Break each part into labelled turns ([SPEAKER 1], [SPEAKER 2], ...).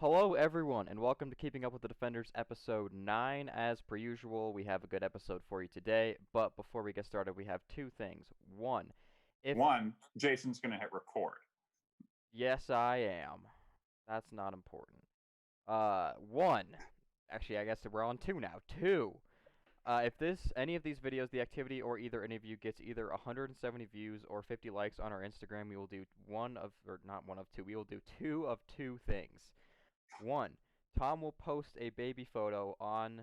[SPEAKER 1] Hello, everyone, and welcome to Keeping Up with the Defenders, episode 9. As per usual, we have a good episode for you today, but before we get started, we have two things. One, if.
[SPEAKER 2] One, Jason's going to hit record.
[SPEAKER 1] Yes, I am. That's not important. One. Actually, I guess we're on two now. Two. If any of these videos, the activity, or either any of you gets either 170 views or 50 likes on our Instagram, we will do we will do two of two things. One, Tom will post a baby photo on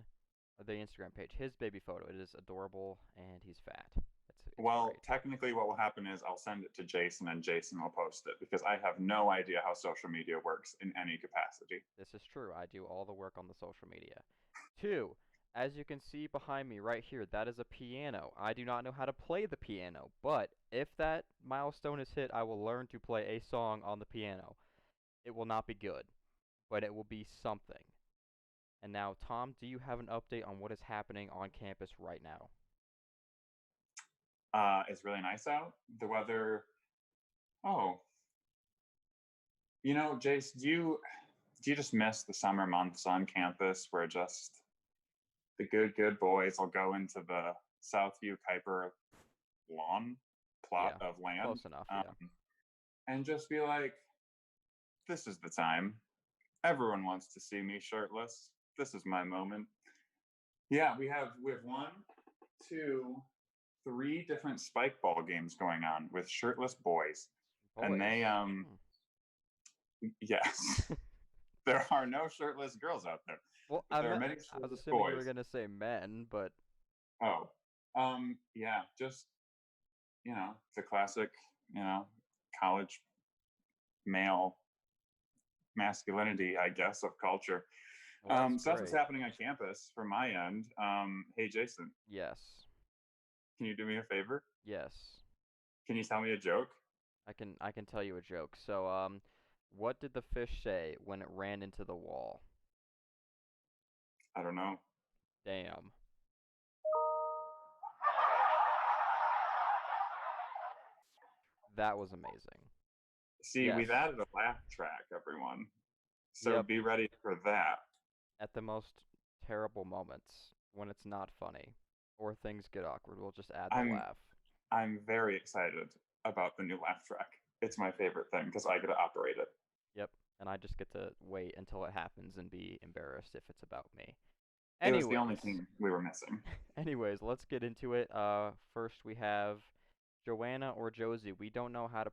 [SPEAKER 1] the Instagram page. His baby photo. It is adorable, and he's fat. It's great.
[SPEAKER 2] Technically what will happen is I'll send it to Jason, and Jason will post it, because I have no idea how social media works in any capacity.
[SPEAKER 1] This is true. I do all the work on the social media. Two, as you can see behind me right here, that is a piano. I do not know how to play the piano, but if that milestone is hit, I will learn to play a song on the piano. It will not be good, but it will be something. And now, Tom, do you have an update on what is happening on campus right now?
[SPEAKER 2] It's really nice out. The weather. Oh, Jace, do you just miss the summer months on campus where just the good boys will go into the Southview Kuiper lawn plot of land?
[SPEAKER 1] Close enough, yeah.
[SPEAKER 2] And just be like, this is the time. Everyone wants to see me shirtless. This is my moment. Yeah, we have 1, 2, 3 different spike ball games going on with shirtless boys. And they yes. There are no shirtless girls out there.
[SPEAKER 1] Well,
[SPEAKER 2] there are many
[SPEAKER 1] I was assuming
[SPEAKER 2] boys.
[SPEAKER 1] you were gonna say men, but
[SPEAKER 2] yeah, just the classic, college male masculinity, I guess, of culture.
[SPEAKER 1] Well,
[SPEAKER 2] so that's what's happening on campus from my end. Hey, Jason.
[SPEAKER 1] Yes.
[SPEAKER 2] Can you do me a favor?
[SPEAKER 1] Yes.
[SPEAKER 2] Can you tell me a joke?
[SPEAKER 1] I can tell you a joke. So, what did the fish say when it ran into the wall?
[SPEAKER 2] I don't know.
[SPEAKER 1] Damn. That was amazing.
[SPEAKER 2] See,
[SPEAKER 1] yes.
[SPEAKER 2] We've added a laugh track, everyone. So Be ready for that.
[SPEAKER 1] At the most terrible moments, when it's not funny, or things get awkward, we'll just add the laugh.
[SPEAKER 2] I'm very excited about the new laugh track. It's my favorite thing, because I get to operate it.
[SPEAKER 1] Yep, and I just get to wait until it happens and be embarrassed if it's about me.
[SPEAKER 2] It was the only thing we were missing.
[SPEAKER 1] Anyways, let's get into it. First we have Johanna or Josie. We don't know how to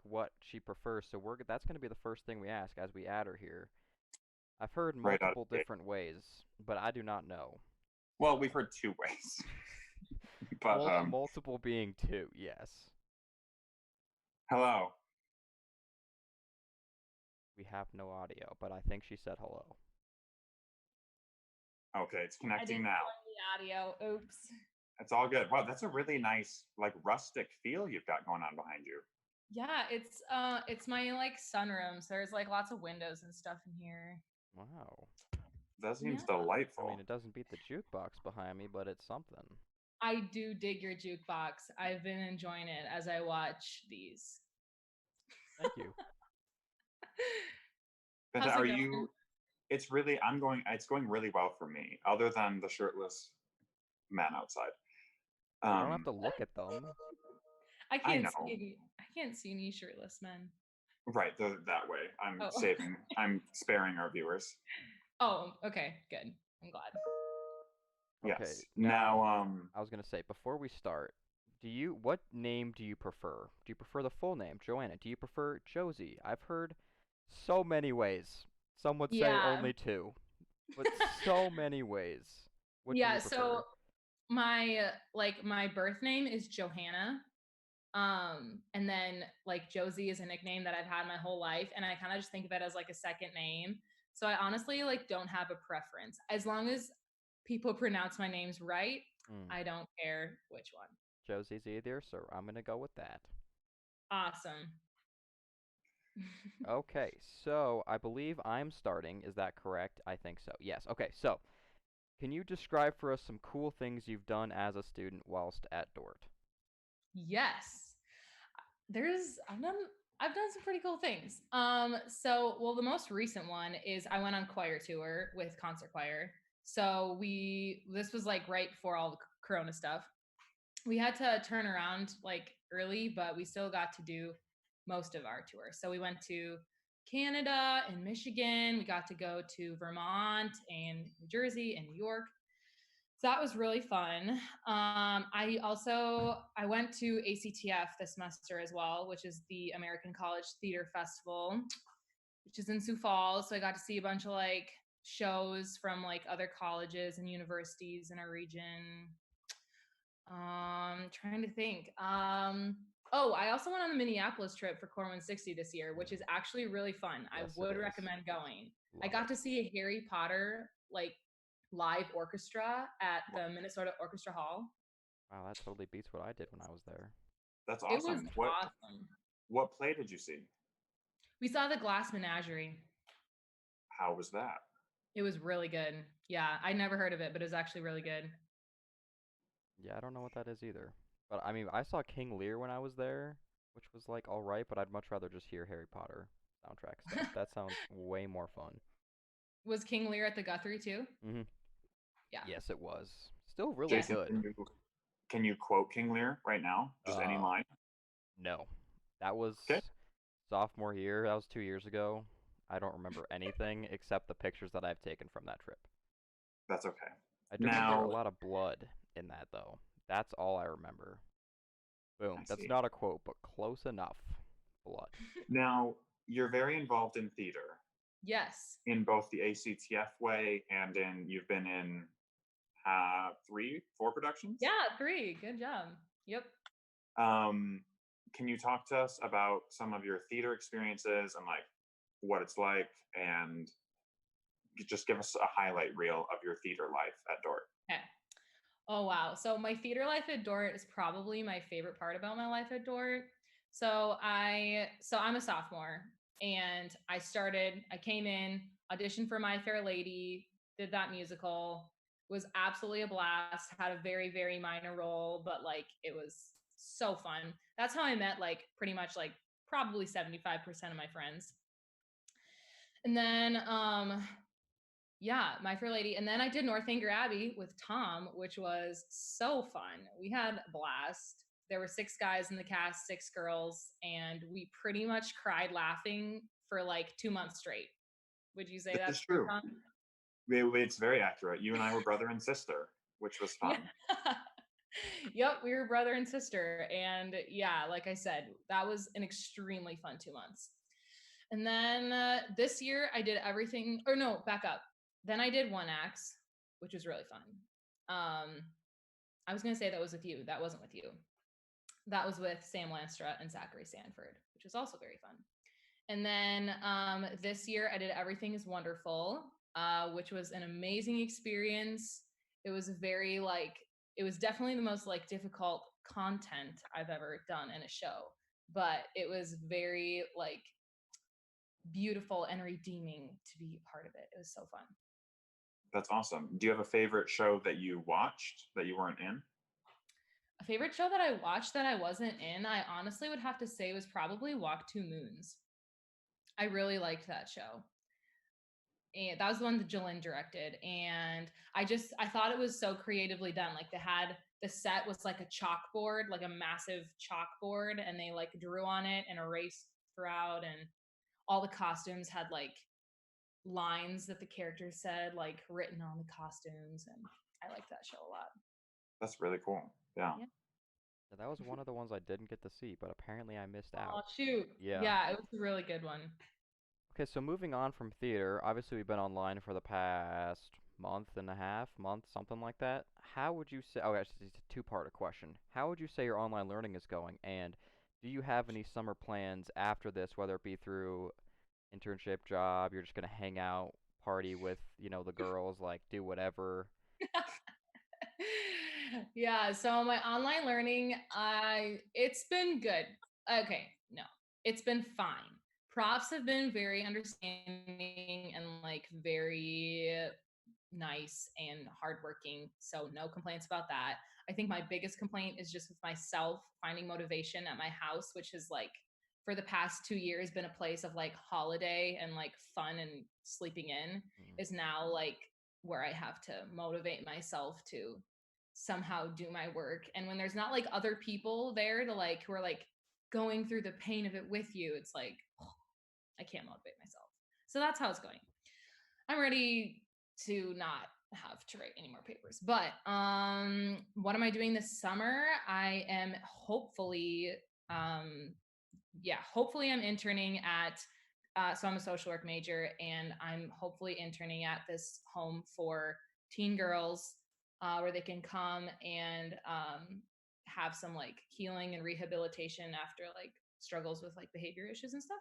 [SPEAKER 1] what she prefers, so that's going to be the first thing we ask as we add her here. I've heard multiple different ways, but I do not know.
[SPEAKER 2] Well, we've heard 2 ways. But
[SPEAKER 1] multiple being 2, yes.
[SPEAKER 2] Hello.
[SPEAKER 1] We have no audio, but I think she said hello.
[SPEAKER 2] Okay, it's connecting now.
[SPEAKER 3] The audio. Oops.
[SPEAKER 2] It's all good. Wow, that's a really nice, rustic feel you've got going on behind you.
[SPEAKER 3] Yeah, it's my sunroom. So there's lots of windows and stuff in here.
[SPEAKER 1] Wow.
[SPEAKER 2] That seems delightful.
[SPEAKER 1] I mean, it doesn't beat the jukebox behind me, but it's something.
[SPEAKER 3] I do dig your jukebox. I've been enjoying it as I watch these.
[SPEAKER 1] Thank you.
[SPEAKER 2] Are you? It's going really well for me, other than the shirtless man outside.
[SPEAKER 1] You don't have to look at them.
[SPEAKER 3] I can't see any shirtless men.
[SPEAKER 2] Right, that way. I'm sparing our viewers.
[SPEAKER 3] Oh, okay, good. I'm glad.
[SPEAKER 2] Yes.
[SPEAKER 1] Okay,
[SPEAKER 2] now,
[SPEAKER 1] I was gonna say, before we start, what name do you prefer? Do you prefer the full name, Johanna? Do you prefer Josie? I've heard so many ways. Some would say only 2, but so many ways. What do you prefer?
[SPEAKER 3] So my birth name is Johanna. And then Josie is a nickname that I've had my whole life, and I kind of just think of it as a second name. So I honestly don't have a preference. As long as people pronounce my names right, I don't care which one.
[SPEAKER 1] Josie's either, so I'm gonna go with that.
[SPEAKER 3] Awesome.
[SPEAKER 1] Okay, so I believe I'm starting. Is that correct? I think so. Yes. Okay, so can you describe for us some cool things you've done as a student whilst at Dort?
[SPEAKER 3] Yes. I've done some pretty cool things. Well, the most recent one is I went on choir tour with concert choir. So this was like right before all the Corona stuff. We had to turn around like early, but we still got to do most of our tour. So we went to Canada and Michigan. We got to go to Vermont and New Jersey and New York. So that was really fun. I went to ACTF this semester as well, which is the American College Theater Festival, which is in Sioux Falls. So I got to see a bunch of like shows from like other colleges and universities in our region. Trying to think. I also went on the Minneapolis trip for Core 160 this year, which is actually really fun.
[SPEAKER 1] Yes,
[SPEAKER 3] I would
[SPEAKER 1] it is.
[SPEAKER 3] recommend going. I
[SPEAKER 1] Love
[SPEAKER 3] got
[SPEAKER 1] it.
[SPEAKER 3] to see a Harry Potter like live orchestra at the Minnesota Orchestra Hall.
[SPEAKER 1] Wow, that totally beats what I did when I was there.
[SPEAKER 2] That's
[SPEAKER 3] It was
[SPEAKER 2] awesome.
[SPEAKER 3] awesome.
[SPEAKER 2] What play did you see?
[SPEAKER 3] We saw the Glass Menagerie.
[SPEAKER 2] How was that?
[SPEAKER 3] It was really good. Yeah, I never heard of it, but it was actually really good.
[SPEAKER 1] Yeah, I don't know what that is either. But I mean, I saw King Lear when I was there, which was like all right, but I'd much rather just hear Harry Potter soundtrack stuff. That sounds way more fun.
[SPEAKER 3] Was King Lear at the Guthrie too?
[SPEAKER 1] Mm-hmm.
[SPEAKER 3] Yeah.
[SPEAKER 1] Yes, it was. Still really
[SPEAKER 2] Jason,
[SPEAKER 1] good.
[SPEAKER 2] can you quote King Lear right now? Just any line?
[SPEAKER 1] No. That was
[SPEAKER 2] Okay.
[SPEAKER 1] sophomore year. That was 2 years ago. I don't remember anything except the pictures that I've taken from that trip.
[SPEAKER 2] That's okay.
[SPEAKER 1] I do remember
[SPEAKER 2] Now,
[SPEAKER 1] a lot of blood in that, though. That's all I remember. Boom.
[SPEAKER 2] I
[SPEAKER 1] That's
[SPEAKER 2] see.
[SPEAKER 1] not a quote, but close enough. Blood.
[SPEAKER 2] Now, you're very involved in theater
[SPEAKER 3] Yes.
[SPEAKER 2] in both the ACTF way and you've been in 4 productions?
[SPEAKER 3] Yeah, 3. Good job. Yep.
[SPEAKER 2] Can you talk to us about some of your theater experiences and like what it's like, and just give us a highlight reel of your theater life at Dort?
[SPEAKER 3] Okay. Oh wow. So my theater life at Dort is probably my favorite part about my life at Dort. I'm a sophomore, and I came in, auditioned for My Fair Lady, did that musical, was absolutely a blast, had a very, very minor role, but like it was so fun. That's how I met like pretty much like probably 75% of my friends. And then My Fair Lady. And then I did Northanger Abbey with Tom, which was so fun. We had a blast. There were 6 guys in the cast, 6 girls, and we pretty much cried laughing for like 2 months straight. Would you say
[SPEAKER 2] This
[SPEAKER 3] that's
[SPEAKER 2] is true.
[SPEAKER 3] Tom?
[SPEAKER 2] It's very accurate. You and I were brother and sister, which was fun.
[SPEAKER 3] Yeah. Yep, we were brother and sister. And yeah, like I said, that was an extremely fun 2 months. And then this year I did everything, or no, back up. Then I did One Acts, which was really fun. I was going to say that was with you. That wasn't with you. That was with Sam Lanstra and Zachary Sanford, which was also very fun. And then this year I did Everything is Wonderful, which was an amazing experience. It was it was definitely the most like difficult content I've ever done in a show, but it was very like beautiful and redeeming to be a part of it. It was so fun.
[SPEAKER 2] That's awesome. Do you have a favorite show that you watched that you weren't in?
[SPEAKER 3] A favorite show that I watched that I wasn't in, I honestly would have to say was probably Walk Two Moons. I really liked that show. And that was the one that Jillian directed. And I thought it was so creatively done. Like the set was like a chalkboard, like a massive chalkboard, and they like drew on it and erased throughout, and all the costumes had like lines that the characters said like written on the costumes, and I liked that show a lot.
[SPEAKER 2] That's really cool. Yeah.
[SPEAKER 3] Yeah.
[SPEAKER 1] Yeah, that was one of the ones I didn't get to see, but apparently I missed
[SPEAKER 3] Oh
[SPEAKER 1] out.
[SPEAKER 3] shoot.
[SPEAKER 1] Yeah.
[SPEAKER 3] It was a really good one.
[SPEAKER 1] Okay, so moving on from theater, obviously we've been online for the past month and a half, something like that. How would you say, oh, actually, it's a two-part question. How would you say your online learning is going? And do you have any summer plans after this, whether it be through internship, job, you're just gonna hang out, party with, the girls, like do whatever?
[SPEAKER 3] Yeah, so my online learning, it's been good. Okay, no, it's been fine. Profs have been very understanding and like very nice and hardworking, so no complaints about that. I think my biggest complaint is just with myself finding motivation at my house, which is like for the past 2 years been a place of like holiday and like fun and sleeping in is now like where I have to motivate myself to somehow do my work. And when there's not like other people there to like who are like going through the pain of it with you, it's like I can't motivate myself. So that's how it's going. I'm ready to not have to write any more papers. But what am I doing this summer? I am hopefully hopefully I'm interning at so I'm a social work major, and I'm hopefully interning at this home for teen girls where they can come and have some like healing and rehabilitation after like struggles with like behavior issues and stuff.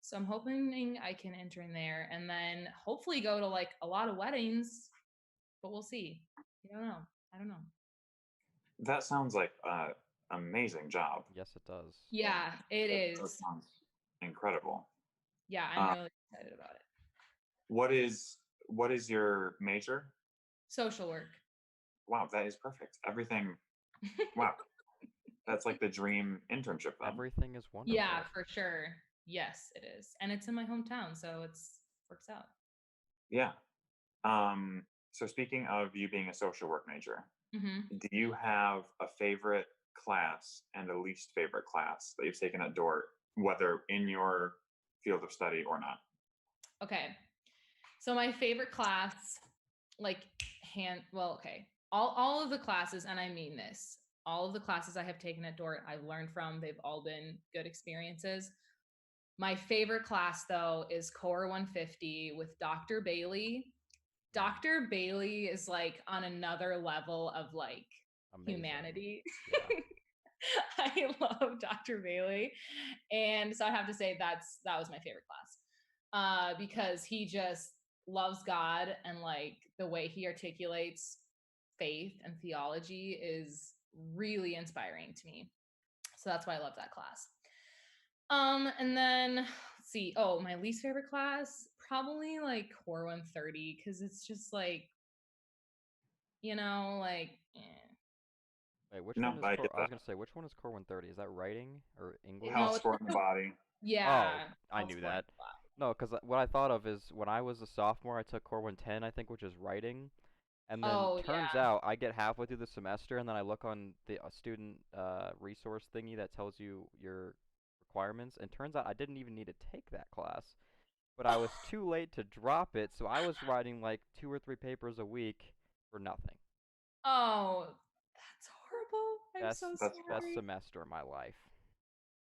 [SPEAKER 3] So I'm hoping I can intern there and then hopefully go to like a lot of weddings, but we'll see. I don't know. I don't know.
[SPEAKER 2] That sounds like an amazing job.
[SPEAKER 1] Yes, it does.
[SPEAKER 3] Yeah, it
[SPEAKER 2] That
[SPEAKER 3] is.
[SPEAKER 2] sounds incredible.
[SPEAKER 3] Yeah, I'm really excited about it.
[SPEAKER 2] What is your major?
[SPEAKER 3] Social work.
[SPEAKER 2] Wow, that is perfect. Everything. Wow, that's like the dream internship then.
[SPEAKER 1] Everything is wonderful.
[SPEAKER 3] Yeah, for sure. Yes, it is, and it's in my hometown, so it's works out.
[SPEAKER 2] Yeah. So speaking of you being a social work major, do you have a favorite class and a least favorite class that you've taken at Dort, whether in your field of study or not?
[SPEAKER 3] Okay. So my favorite class, all of the classes, and I mean this, all of the classes I have taken at Dort, I've learned from. They've all been good experiences. My favorite class, though, is Core 150 with Dr. Bailey. Dr. Bailey is like on another level of like
[SPEAKER 1] Amazing.
[SPEAKER 3] humanity.
[SPEAKER 1] Yeah.
[SPEAKER 3] I love Dr. Bailey. And so I have to say that was my favorite class because he just loves God, and like the way he articulates faith and theology is really inspiring to me. So that's why I love that class. And then let's see. Oh, my least favorite class, probably like Core 130, because it's just like, like,
[SPEAKER 1] Wait, which
[SPEAKER 2] No,
[SPEAKER 1] one is
[SPEAKER 2] I
[SPEAKER 1] core?
[SPEAKER 2] get
[SPEAKER 1] I was
[SPEAKER 2] that.
[SPEAKER 1] gonna say, which one is core 130? Is that writing or English?
[SPEAKER 2] Health, sport, and body.
[SPEAKER 3] Yeah.
[SPEAKER 1] Oh, I knew that. No, because what I thought of is when I was a sophomore, I took core 110, I think, which is writing. And then turns out I get halfway through the semester, and then I look on the student resource thingy that tells you your requirements, and turns out I didn't even need to take that class. But I was too late to drop it, so I was writing like 2 or 3 papers a week for nothing.
[SPEAKER 3] Oh, that's horrible. I'm so sorry.
[SPEAKER 1] Best semester of my life.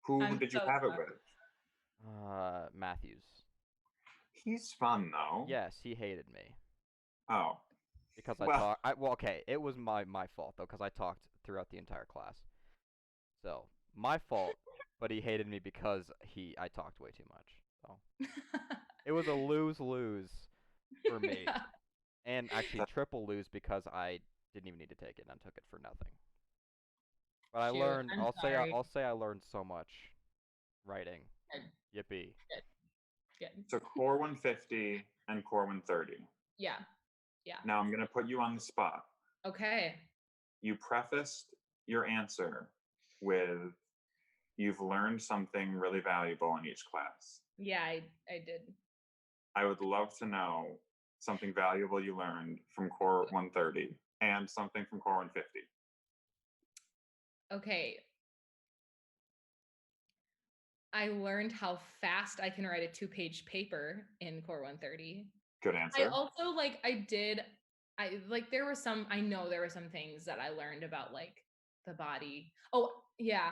[SPEAKER 2] Who did you have it with?
[SPEAKER 1] Matthews.
[SPEAKER 2] He's fun though.
[SPEAKER 1] Yes, he hated me.
[SPEAKER 2] Oh.
[SPEAKER 1] Because I talked. Well, okay, it was my fault though, because I talked throughout the entire class. So my fault, but he hated me because I talked way too much. So it was a lose-lose for me, and actually triple lose because I didn't even need to take it and I took it for nothing. But I learned. I'll say I learned so much writing.
[SPEAKER 3] Good.
[SPEAKER 1] Yippee.
[SPEAKER 3] Good.
[SPEAKER 2] So Core 150 and Core 130.
[SPEAKER 3] Yeah.
[SPEAKER 2] Now I'm gonna put you on the spot.
[SPEAKER 3] Okay.
[SPEAKER 2] You prefaced your answer with, "You've learned something really valuable in each class."
[SPEAKER 3] Yeah, I did.
[SPEAKER 2] I would love to know something valuable you learned from Core 130 and something from Core 150.
[SPEAKER 3] Okay. I learned how fast I can write a 2-page paper in Core 130.
[SPEAKER 2] Good answer.
[SPEAKER 3] I also there were some things that I learned about like the body. Oh, yeah.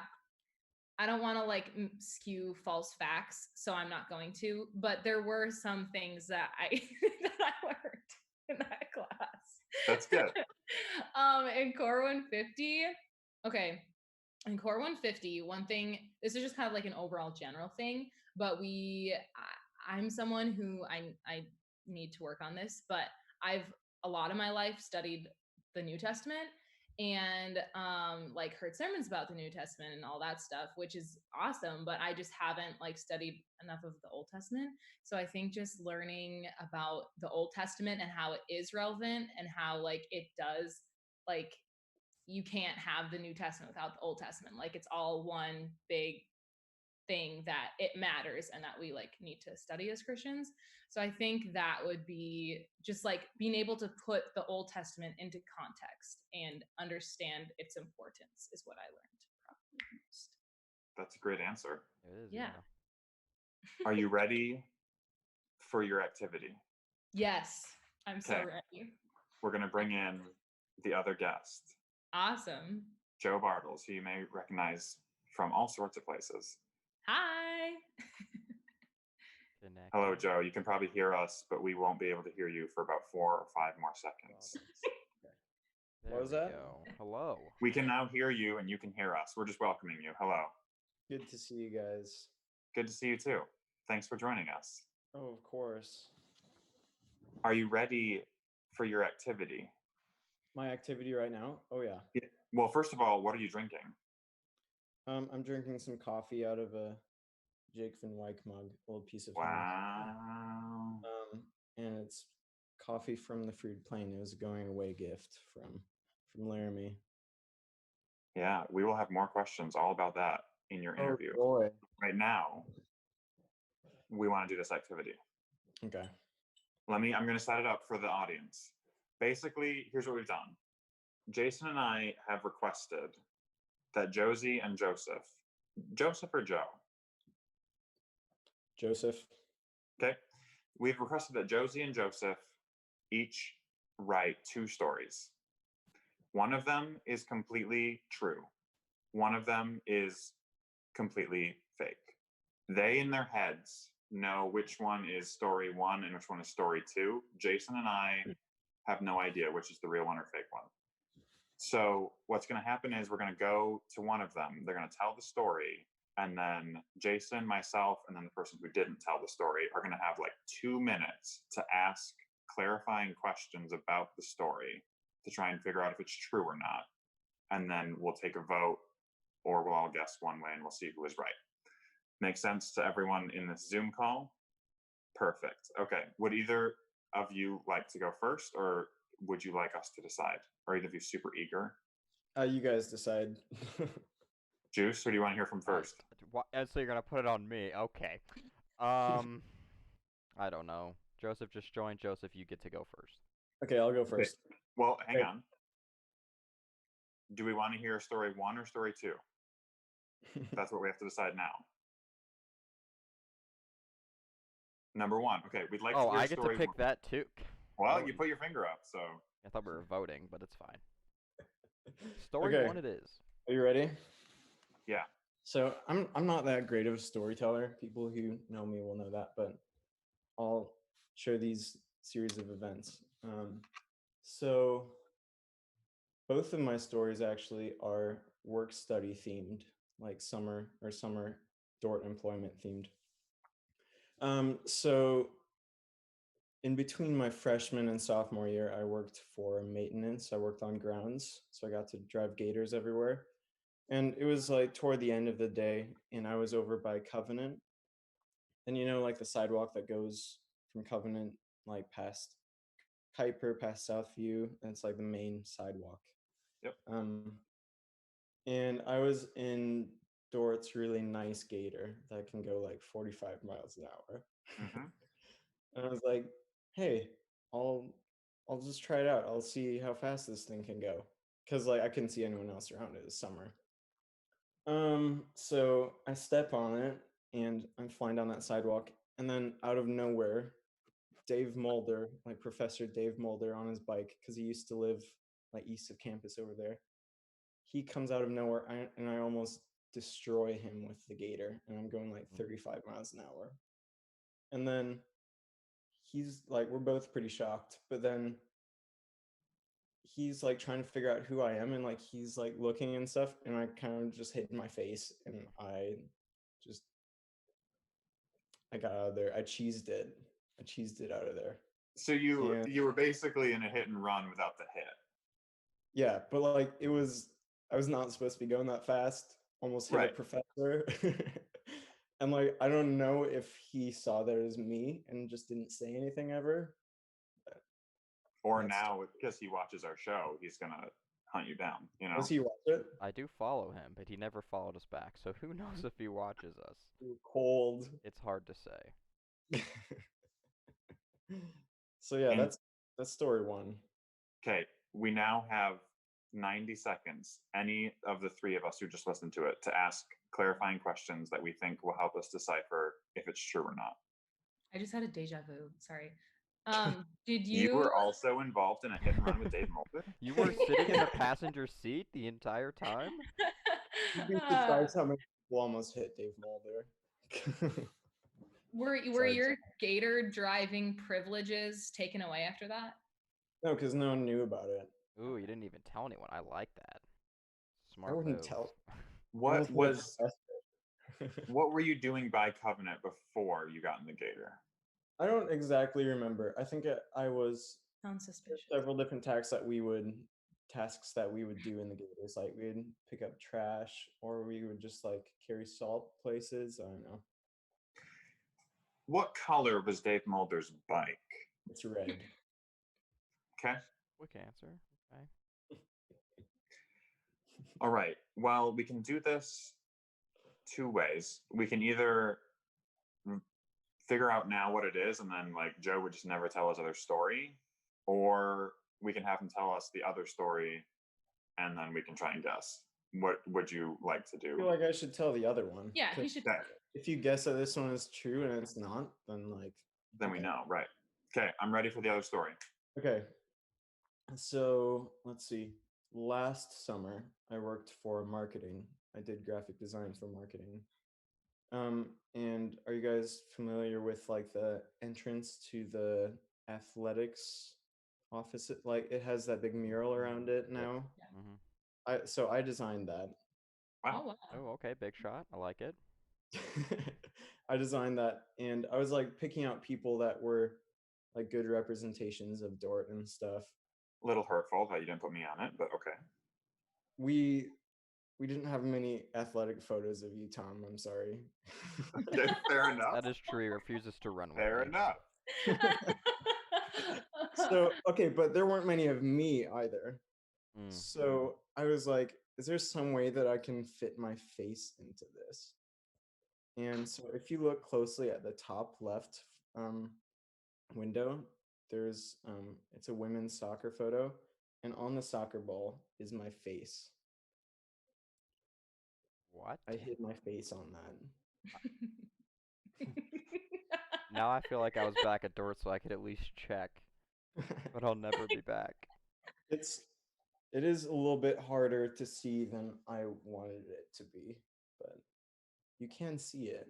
[SPEAKER 3] I don't want to like skew false facts, so I'm not going to, but there were some things that I learned in that class.
[SPEAKER 2] That's good.
[SPEAKER 3] In Core 150, okay. In Core 150, one thing, this is just kind of like an overall general thing, but I'm someone who I need to work on this, but I've a lot of my life studied the New Testament and like heard sermons about the New Testament and all that stuff, which is awesome, but I just haven't like studied enough of the Old Testament. So I think just learning about the Old Testament and how it is relevant and how like it does, like, you can't have the New Testament without the Old Testament. Like it's all one big thing that it matters and that we like need to study as Christians. So I think that would be just like being able to put the Old Testament into context and understand its importance is what I learned probably the most.
[SPEAKER 2] That's a great answer.
[SPEAKER 1] It is.
[SPEAKER 3] Yeah.
[SPEAKER 2] Are you ready for your activity?
[SPEAKER 3] Yes, I'm so
[SPEAKER 2] Okay.
[SPEAKER 3] ready.
[SPEAKER 2] We're going to bring in the other guest,
[SPEAKER 3] Awesome.
[SPEAKER 2] Joe Bartels, who you may recognize from all sorts of places.
[SPEAKER 3] Hi.
[SPEAKER 1] Connect.
[SPEAKER 2] Hello, Joe. You can probably hear us, but we won't be able to hear you for about 4 or 5 more seconds.
[SPEAKER 1] There
[SPEAKER 4] What was
[SPEAKER 1] we
[SPEAKER 4] that?
[SPEAKER 1] go. Hello.
[SPEAKER 2] We can now hear you, and you can hear us. We're just welcoming you. Hello.
[SPEAKER 4] Good to see you guys.
[SPEAKER 2] Good to see you too. Thanks for joining us.
[SPEAKER 4] Oh, of course.
[SPEAKER 2] Are you ready for your activity?
[SPEAKER 4] My activity right now? Oh, yeah.
[SPEAKER 2] Well, first of all, what are you drinking?
[SPEAKER 4] I'm drinking some coffee out of a Jake Van Wyck mug, a little piece of him.
[SPEAKER 2] Wow.
[SPEAKER 4] And it's coffee from the Food Plane. It was a going away gift from Laramie.
[SPEAKER 2] Yeah, we will have more questions all about that in your interview.
[SPEAKER 4] Oh, boy.
[SPEAKER 2] Right now, we want to do this activity.
[SPEAKER 4] Okay.
[SPEAKER 2] I'm going to set it up for the audience. Basically, here's what we've done. Jason and I have requested that Josie and Joseph or Joe?
[SPEAKER 4] Joseph.
[SPEAKER 2] Okay. We've requested that Josie and Joseph each write 2 stories. One of them is completely true. One of them is completely fake. They, in their heads, know which one is story 1 and which one is story 2. Jason and I have no idea which is the real one or fake one. So what's going to happen is we're going to go to one of them. They're going to tell the story. And then Jason, myself, and then the person who didn't tell the story are going to have like 2 minutes to ask clarifying questions about the story to try and figure out if it's true or not. And then we'll take a vote, or we'll all guess one way and we'll see who is right. Make sense to everyone in this Zoom call? Perfect. Okay. Would either of you like to go first, or would you like us to decide? Are either of you super eager?
[SPEAKER 4] You guys decide.
[SPEAKER 2] Juice, who do you want to hear from first?
[SPEAKER 1] So you're gonna put it on me? Okay. I don't know. Joseph just joined. Joseph, you get to go first.
[SPEAKER 4] Okay, I'll go first.
[SPEAKER 2] Okay. Well, hang
[SPEAKER 4] Okay.
[SPEAKER 2] on. Do we want to hear story 1 or story 2? That's what we have to decide now. Number 1. Okay, we'd like to hear
[SPEAKER 1] I get to
[SPEAKER 2] story
[SPEAKER 1] pick
[SPEAKER 2] 1.
[SPEAKER 1] that too.
[SPEAKER 2] Well, you put your finger up, so.
[SPEAKER 1] I thought we were voting, but it's fine. Story 1 it is.
[SPEAKER 4] Are you ready?
[SPEAKER 2] Yeah.
[SPEAKER 4] So I'm not that great of a storyteller. People who know me will know that, but I'll share these series of events. So both of my stories actually are work study themed, like summer Dort employment themed. So in between my freshman and sophomore year, I worked for maintenance. I worked on grounds, so I got to drive gators everywhere. And it was like toward the end of the day, and I was over by Covenant. And like the sidewalk that goes from Covenant, like past Kuiper, past Southview, and it's like the main sidewalk.
[SPEAKER 2] Yep.
[SPEAKER 4] And I was in Dort's really nice gator that can go like 45 miles an hour.
[SPEAKER 2] Mm-hmm.
[SPEAKER 4] And I was like, hey, I'll just try it out. I'll see how fast this thing can go. Because like I couldn't see anyone else around. It was summer. So I step on it and I'm flying down that sidewalk. And then out of nowhere, Dave Mulder, like Professor Dave Mulder on his bike, because he used to live like east of campus over there. He comes out of nowhere and I almost destroy him with the gator. And I'm going like 35 miles an hour. And then he's like, we're both pretty shocked, but then he's like trying to figure out who I am, and like he's like looking and stuff, and I kind of just hit my face, and I got out of there. I cheesed it out of there.
[SPEAKER 2] So you were basically in a hit and run without the hit.
[SPEAKER 4] Yeah, but like I was not supposed to be going that fast. Almost hit a professor. And like I don't know if he saw that as me and just didn't say anything ever.
[SPEAKER 2] Or now, because he watches our show, he's gonna hunt you down. You know.
[SPEAKER 4] Does he watch it?
[SPEAKER 1] I do follow him, but he never followed us back, so who knows if he watches us.
[SPEAKER 4] You're cold.
[SPEAKER 1] It's hard to say.
[SPEAKER 4] So yeah,
[SPEAKER 2] And-
[SPEAKER 4] that's story one.
[SPEAKER 2] Okay, we now have 90 seconds, any of the three of us who just listened to it, to ask clarifying questions that we think will help us decipher if it's true or not.
[SPEAKER 3] I just had a deja vu. Sorry. Did
[SPEAKER 2] You were also involved in a hit and run with Dave Mulder?
[SPEAKER 1] You were sitting in the passenger seat the entire time?
[SPEAKER 4] You'd be surprised how many people almost hit Dave Mulder.
[SPEAKER 3] Were
[SPEAKER 4] Sorry,
[SPEAKER 3] your gator driving privileges taken away after that?
[SPEAKER 4] No, because no one knew about it.
[SPEAKER 1] Ooh, you didn't even tell anyone. I like that. Smart
[SPEAKER 4] I wouldn't
[SPEAKER 1] move.
[SPEAKER 4] tell.
[SPEAKER 2] What were you doing by covenant before you got in the gator?
[SPEAKER 4] I don't exactly remember. I think I was
[SPEAKER 3] Sounds suspicious.
[SPEAKER 4] several different tasks that we would do in the gators. Like we'd pick up trash, or we would just like carry salt places. I don't know.
[SPEAKER 2] What color was Dave Mulder's bike?
[SPEAKER 4] It's red.
[SPEAKER 2] Okay.
[SPEAKER 1] Quick answer. Okay.
[SPEAKER 2] All right. Well, we can do this two ways. We can either figure out now what it is, and then like Joe would just never tell his other story, or we can have him tell us the other story, and then we can try and guess. What would you like to
[SPEAKER 4] I feel
[SPEAKER 2] do?
[SPEAKER 4] like I should tell the other one.
[SPEAKER 3] Yeah, he
[SPEAKER 4] 'cause
[SPEAKER 3] should.
[SPEAKER 2] Okay.
[SPEAKER 4] If you guess that this one is true and it's not, then like.
[SPEAKER 2] Then we
[SPEAKER 4] okay.
[SPEAKER 2] know, right? Okay, I'm ready for the other story.
[SPEAKER 4] Okay. So let's see. Last summer, I worked for marketing. I did graphic design for marketing. And are you guys familiar with like the entrance to the athletics office? Like it has that big mural around it now.
[SPEAKER 1] Mm-hmm.
[SPEAKER 4] So I designed that.
[SPEAKER 2] Wow.
[SPEAKER 3] Oh wow.
[SPEAKER 1] Oh, okay. Big shot. I like it.
[SPEAKER 4] I designed that, and I was like picking out people that were like good representations of Dort and stuff.
[SPEAKER 2] A little hurtful that you didn't put me on it, but okay.
[SPEAKER 4] We didn't have many athletic photos of you, Tom. I'm sorry.
[SPEAKER 2] Okay, fair enough.
[SPEAKER 1] That is true. He refuses to run with
[SPEAKER 2] Fair
[SPEAKER 1] me.
[SPEAKER 2] enough.
[SPEAKER 4] So okay, but there weren't many of me either.
[SPEAKER 1] Mm.
[SPEAKER 4] So I was like, is there some way that I can fit my face into this? And so if you look closely at the top left window, there's it's a women's soccer photo, and on the soccer ball is my face.
[SPEAKER 1] What?
[SPEAKER 4] I hid my face on that.
[SPEAKER 1] Now I feel like I was back at Dort, so I could at least check, but I'll never be back.
[SPEAKER 4] It is a little bit harder to see than I wanted it to be, but you can see it.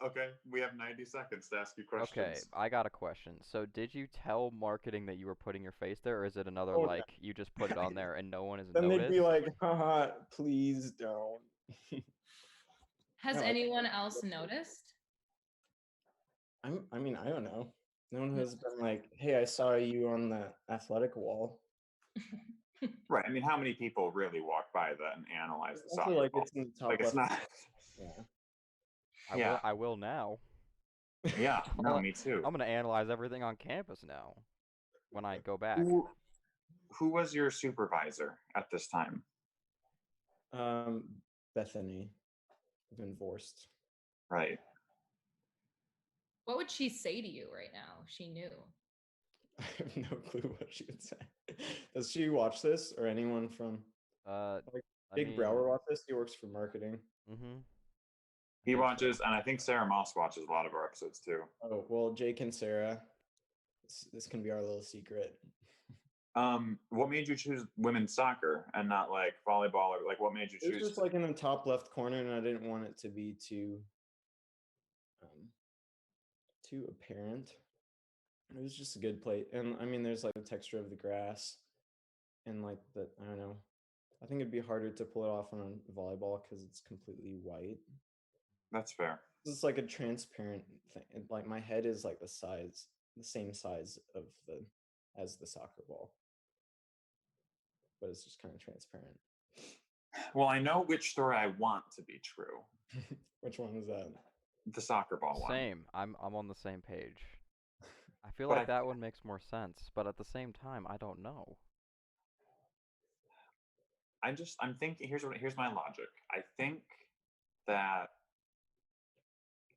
[SPEAKER 2] Okay, we have 90 seconds to ask you questions.
[SPEAKER 1] Okay, I got a question. So did you tell marketing that you were putting your face there, or is it another
[SPEAKER 4] Oh, no.
[SPEAKER 1] like you just put it on there and no one has
[SPEAKER 4] Then
[SPEAKER 1] noticed?
[SPEAKER 4] they'd be like, haha, please don't.
[SPEAKER 3] Has
[SPEAKER 4] No, I-
[SPEAKER 3] anyone else noticed?
[SPEAKER 4] I mean, I don't know. No one has been like, hey, I saw you on the athletic wall.
[SPEAKER 2] Right. I mean, how many people really walk by that and analyze the
[SPEAKER 4] Also,
[SPEAKER 2] soccer
[SPEAKER 4] like
[SPEAKER 2] ball?
[SPEAKER 4] it's in the top
[SPEAKER 2] Like, it's
[SPEAKER 4] left.
[SPEAKER 2] not.
[SPEAKER 4] Yeah.
[SPEAKER 2] Yeah.
[SPEAKER 1] I will now.
[SPEAKER 2] Yeah. No,
[SPEAKER 1] I'll-
[SPEAKER 2] me too.
[SPEAKER 1] I'm gonna analyze everything on campus now when I go back.
[SPEAKER 2] Who was your supervisor at this time?
[SPEAKER 4] Bethany Van Vorst.
[SPEAKER 2] Right.
[SPEAKER 3] What would she say to you right now if she knew?
[SPEAKER 4] I have no clue what she would say. Does she watch this, or anyone from
[SPEAKER 1] I
[SPEAKER 4] Big
[SPEAKER 1] mean,
[SPEAKER 4] Brower watch this? He works for marketing.
[SPEAKER 1] Mm-hmm.
[SPEAKER 2] He watches, and I think Sarah Moss watches a lot of our episodes too.
[SPEAKER 4] Oh well, Jake and Sarah. This can be our little secret.
[SPEAKER 2] What made you choose women's soccer and not like volleyball, or like what made you
[SPEAKER 4] It was
[SPEAKER 2] choose?
[SPEAKER 4] just like in the top left corner, and I didn't want it to be too apparent. It was just a good play, and I mean, there's like the texture of the grass, and like the I don't know. I think it'd be harder to pull it off on a volleyball because it's completely white.
[SPEAKER 2] That's fair.
[SPEAKER 4] It's like a transparent thing. Like my head is like the same size of as the soccer ball, but it's just kind of transparent.
[SPEAKER 2] Well, I know which story I want to be true.
[SPEAKER 4] Which one was that?
[SPEAKER 2] The soccer ball one.
[SPEAKER 1] Same. I'm on the same page. I feel
[SPEAKER 2] But
[SPEAKER 1] like that one makes more sense, but at the same time, I don't know.
[SPEAKER 2] I'm thinking. Here's my logic. I think that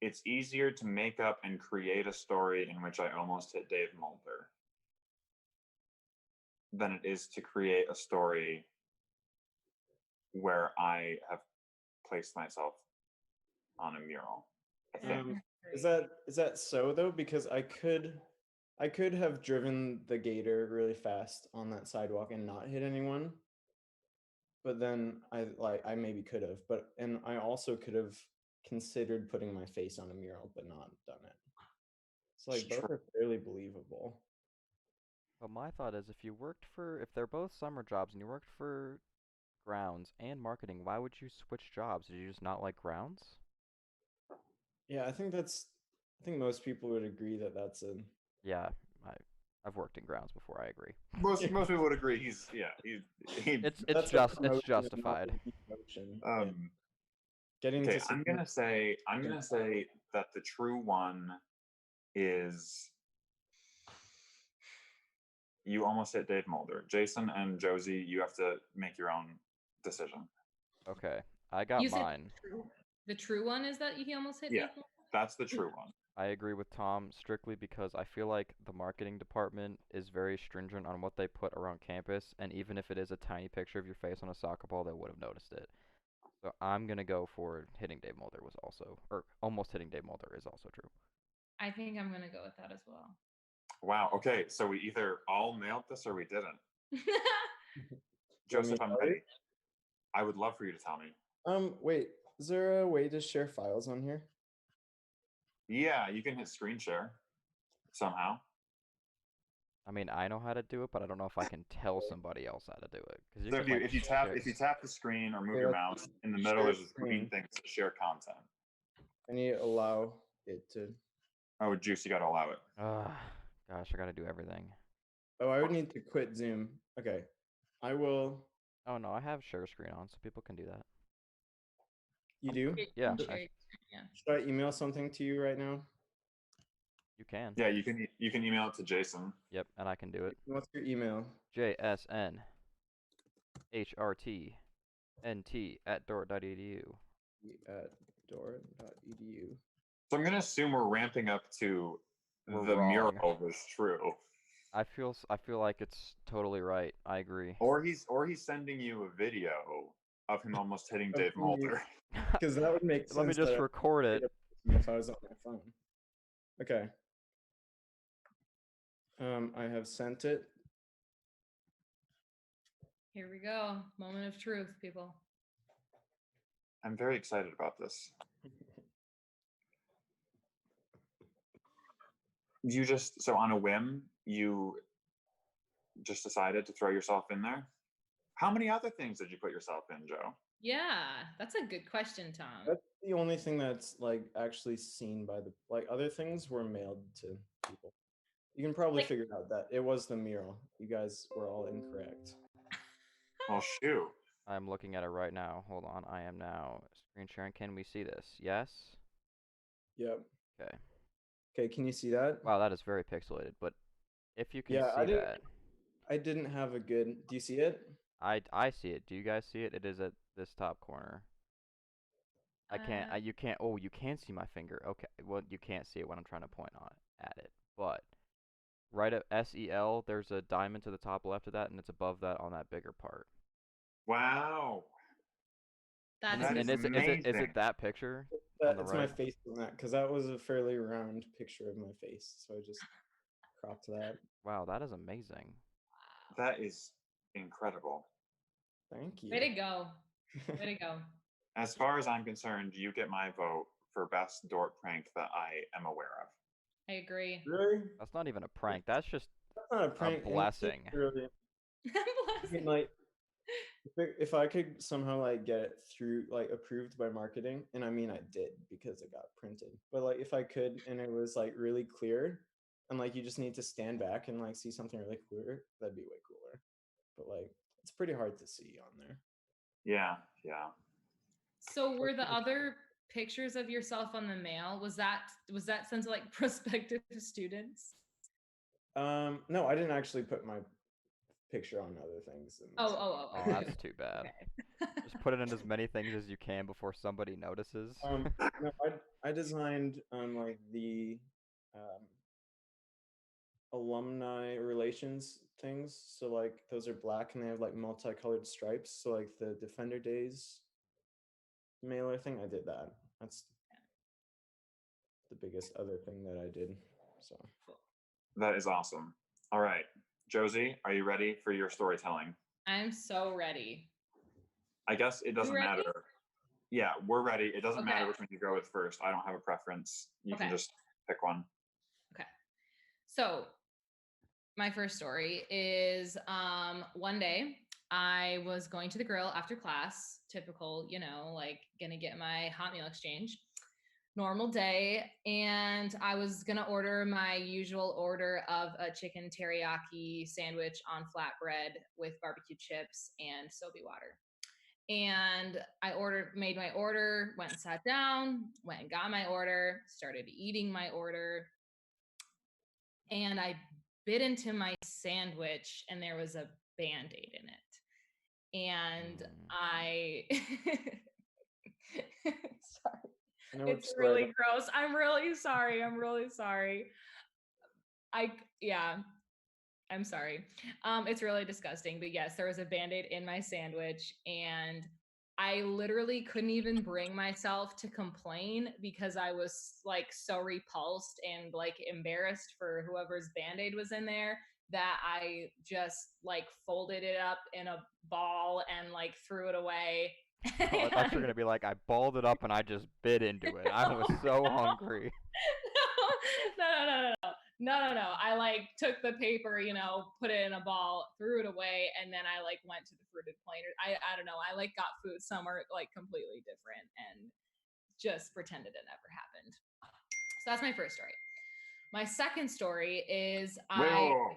[SPEAKER 2] it's easier to make up and create a story in which I almost hit Dave Mulder than it is to create a story where I have placed myself on a mural. I think.
[SPEAKER 4] Is that so though? Because I could have driven the gator really fast on that sidewalk and not hit anyone. But then I maybe could have, and I also could have considered putting my face on a mural but not done it. So like both are fairly believable.
[SPEAKER 1] But my thought is, if they're both summer jobs and you worked for grounds and marketing, why would you switch jobs? Did you just not like grounds?
[SPEAKER 4] Yeah, I think most people would agree that that's a
[SPEAKER 1] Yeah, I've worked in grounds before. I agree.
[SPEAKER 2] Most people would agree. He's
[SPEAKER 1] It's
[SPEAKER 4] that's
[SPEAKER 1] it's justified.
[SPEAKER 4] Getting
[SPEAKER 2] okay,
[SPEAKER 4] to
[SPEAKER 2] I'm gonna say that the true one is you almost hit Dave Mulder. Jason and Josie, you have to make your own decision.
[SPEAKER 1] Okay, I got
[SPEAKER 3] You said
[SPEAKER 1] mine.
[SPEAKER 3] the true one is that he almost hit
[SPEAKER 2] Yeah.
[SPEAKER 3] Dave Mulder?
[SPEAKER 2] That's the true one.
[SPEAKER 1] I agree with Tom strictly because I feel like the marketing department is very stringent on what they put around campus, and even if it is a tiny picture of your face on a soccer ball, they would have noticed it. So I'm gonna go for hitting Dave Mulder or almost hitting Dave Mulder is also true.
[SPEAKER 3] I think I'm gonna go with that as well.
[SPEAKER 2] Wow. Okay, so we either all nailed this or we didn't. Joseph, I'm ready. I would love for you to tell me.
[SPEAKER 4] Wait, is there a way to share files on here?
[SPEAKER 2] Yeah, you can hit screen share somehow.
[SPEAKER 1] I mean, I know how to do it, but I don't know if I can tell somebody else how to do it. Because
[SPEAKER 2] So if you tap the screen or move your mouse in the middle, there's a green thing to share content.
[SPEAKER 4] I need to allow it to.
[SPEAKER 2] Oh, Juice, you got to allow it.
[SPEAKER 1] Gosh, I gotta do everything.
[SPEAKER 4] Oh, I would need to quit Zoom. Okay, I will.
[SPEAKER 1] Oh no, I have share screen on, so people can do that.
[SPEAKER 4] You do?
[SPEAKER 1] Yeah.
[SPEAKER 4] Should I email something to you right now?
[SPEAKER 1] You can.
[SPEAKER 2] Yeah, you can email it to Jason.
[SPEAKER 1] Yep, and I can do it.
[SPEAKER 4] What's your email?
[SPEAKER 1] JSNHRTNT at dort.edu.
[SPEAKER 4] At dort.edu.
[SPEAKER 2] So I'm gonna assume we're ramping up to
[SPEAKER 1] We're
[SPEAKER 2] the
[SPEAKER 1] wrong.
[SPEAKER 2] mural was true.
[SPEAKER 1] I feel like it's totally right. I agree.
[SPEAKER 2] Or he's sending you a video of him almost hitting Dave Mulder.
[SPEAKER 4] Because that would make sense.
[SPEAKER 1] Let me just record it.
[SPEAKER 4] If I was on my phone. Okay. I have sent it.
[SPEAKER 3] Here we go. Moment of truth, people.
[SPEAKER 2] I'm very excited about this. So on a whim, you just decided to throw yourself in there? How many other things did you put yourself in, Joe?
[SPEAKER 3] Yeah, that's a good question, Tom.
[SPEAKER 4] That's the only thing that's like actually seen by the other things were mailed to people. You can probably figure out that it was the mural. You guys were all incorrect.
[SPEAKER 2] Well, shoot.
[SPEAKER 1] I'm looking at it right now. Hold on. I am now screen sharing. Can we see this? Yes?
[SPEAKER 4] Yep.
[SPEAKER 1] Okay.
[SPEAKER 4] Okay, can you see that?
[SPEAKER 1] Wow, that is very pixelated, but if you can see that.
[SPEAKER 4] I didn't have a good. Do you see it?
[SPEAKER 1] I see it. Do you guys see it? It is at this top corner. You can't. Oh, you can see my finger. Okay. Well, you can't see it when I'm trying to point at it. But right at SEL, there's a diamond to the top left of that, and it's above that on that bigger part.
[SPEAKER 2] Wow.
[SPEAKER 3] That
[SPEAKER 1] is it that picture?
[SPEAKER 4] It's my face on that because that was a fairly round picture of my face, so I just cropped that.
[SPEAKER 1] Wow, that is amazing.
[SPEAKER 2] That is incredible.
[SPEAKER 4] Thank you.
[SPEAKER 3] Way to go. Way to go.
[SPEAKER 2] As far as I'm concerned, you get my vote for best Dort prank that I am aware of.
[SPEAKER 3] I agree.
[SPEAKER 4] Really?
[SPEAKER 1] That's not even a prank. That's
[SPEAKER 4] not a prank.
[SPEAKER 1] A blessing.
[SPEAKER 4] Really. I mean, like, if I could somehow like get it through like approved by marketing, and I mean I did because it got printed. But like if I could and it was like really clear, and like you just need to stand back and like see something really clear, that'd be way cooler. But like it's pretty hard to see on there.
[SPEAKER 2] Yeah.
[SPEAKER 3] So were the other pictures of yourself on the mail, was that sent to like prospective students?
[SPEAKER 4] No, I didn't actually put my picture on other things. And
[SPEAKER 3] Oh,
[SPEAKER 1] Oh,
[SPEAKER 3] okay.
[SPEAKER 1] that's too bad.
[SPEAKER 3] Okay.
[SPEAKER 1] Just put it in as many things as you can before somebody notices.
[SPEAKER 4] no, I designed like the alumni relations things. So like those are black and they have like multicolored stripes. So like the Defender Days mailer thing, I did that. That's the biggest other thing that I did. So
[SPEAKER 2] That is awesome. All right, Josie, are you ready for your storytelling?
[SPEAKER 3] I'm so ready.
[SPEAKER 2] I guess it doesn't
[SPEAKER 3] ready?
[SPEAKER 2] matter. Yeah, we're ready. It doesn't matter
[SPEAKER 3] Okay.
[SPEAKER 2] which one you go with first. I don't have a preference. You can
[SPEAKER 3] Okay.
[SPEAKER 2] just pick one.
[SPEAKER 3] Okay. So my first story is one day I was going to the grill after class, typical, like gonna get my hot meal exchange. Normal day, and I was gonna order my usual order of a chicken teriyaki sandwich on flatbread with barbecue chips and soapy water. And I made my order, went and sat down, went and got my order, started eating my order, and I bit into my sandwich and there was a Band-Aid in it. And I sorry. It's really gross. I'm really sorry. I'm sorry. It's really disgusting. But yes, there was a Band-Aid in my sandwich, and I literally couldn't even bring myself to complain because I was like so repulsed and like embarrassed for whoever's Band-Aid was in there that I just like folded it up in a ball and like threw it away.
[SPEAKER 1] Oh, I thought you were gonna be like, I balled it up and I just bit into it. I was so hungry.
[SPEAKER 3] No. I like took the paper, put it in a ball, threw it away, and then I like went to the fruited plain. I don't know. I like got food somewhere like completely different and just pretended it never happened. So that's my first story. My second story is
[SPEAKER 2] Whoa.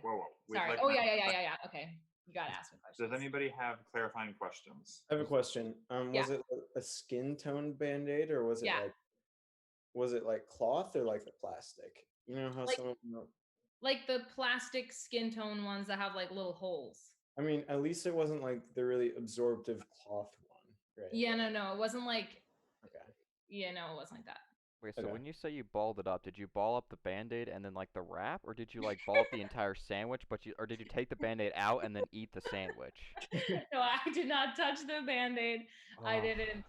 [SPEAKER 3] Sorry. Oh yeah. Okay. You gotta ask me questions.
[SPEAKER 2] Does anybody have clarifying questions?
[SPEAKER 4] I have a question. Was it a skin tone Band-Aid or was it like cloth or like the plastic? You know how some of them
[SPEAKER 3] like the plastic skin tone ones that have like little holes.
[SPEAKER 4] I mean, at least it wasn't like the really absorptive cloth one, right?
[SPEAKER 3] Yeah, no. It wasn't like
[SPEAKER 4] Okay.
[SPEAKER 3] Yeah, no, it wasn't like that.
[SPEAKER 1] Wait, so when you say you balled it up, did you ball up the Band-Aid and then like the wrap, or did you like ball up the entire sandwich, or did you take the Band-Aid out and then eat the sandwich?
[SPEAKER 3] No, I did not touch the Band-Aid.
[SPEAKER 1] Oh,
[SPEAKER 3] I didn't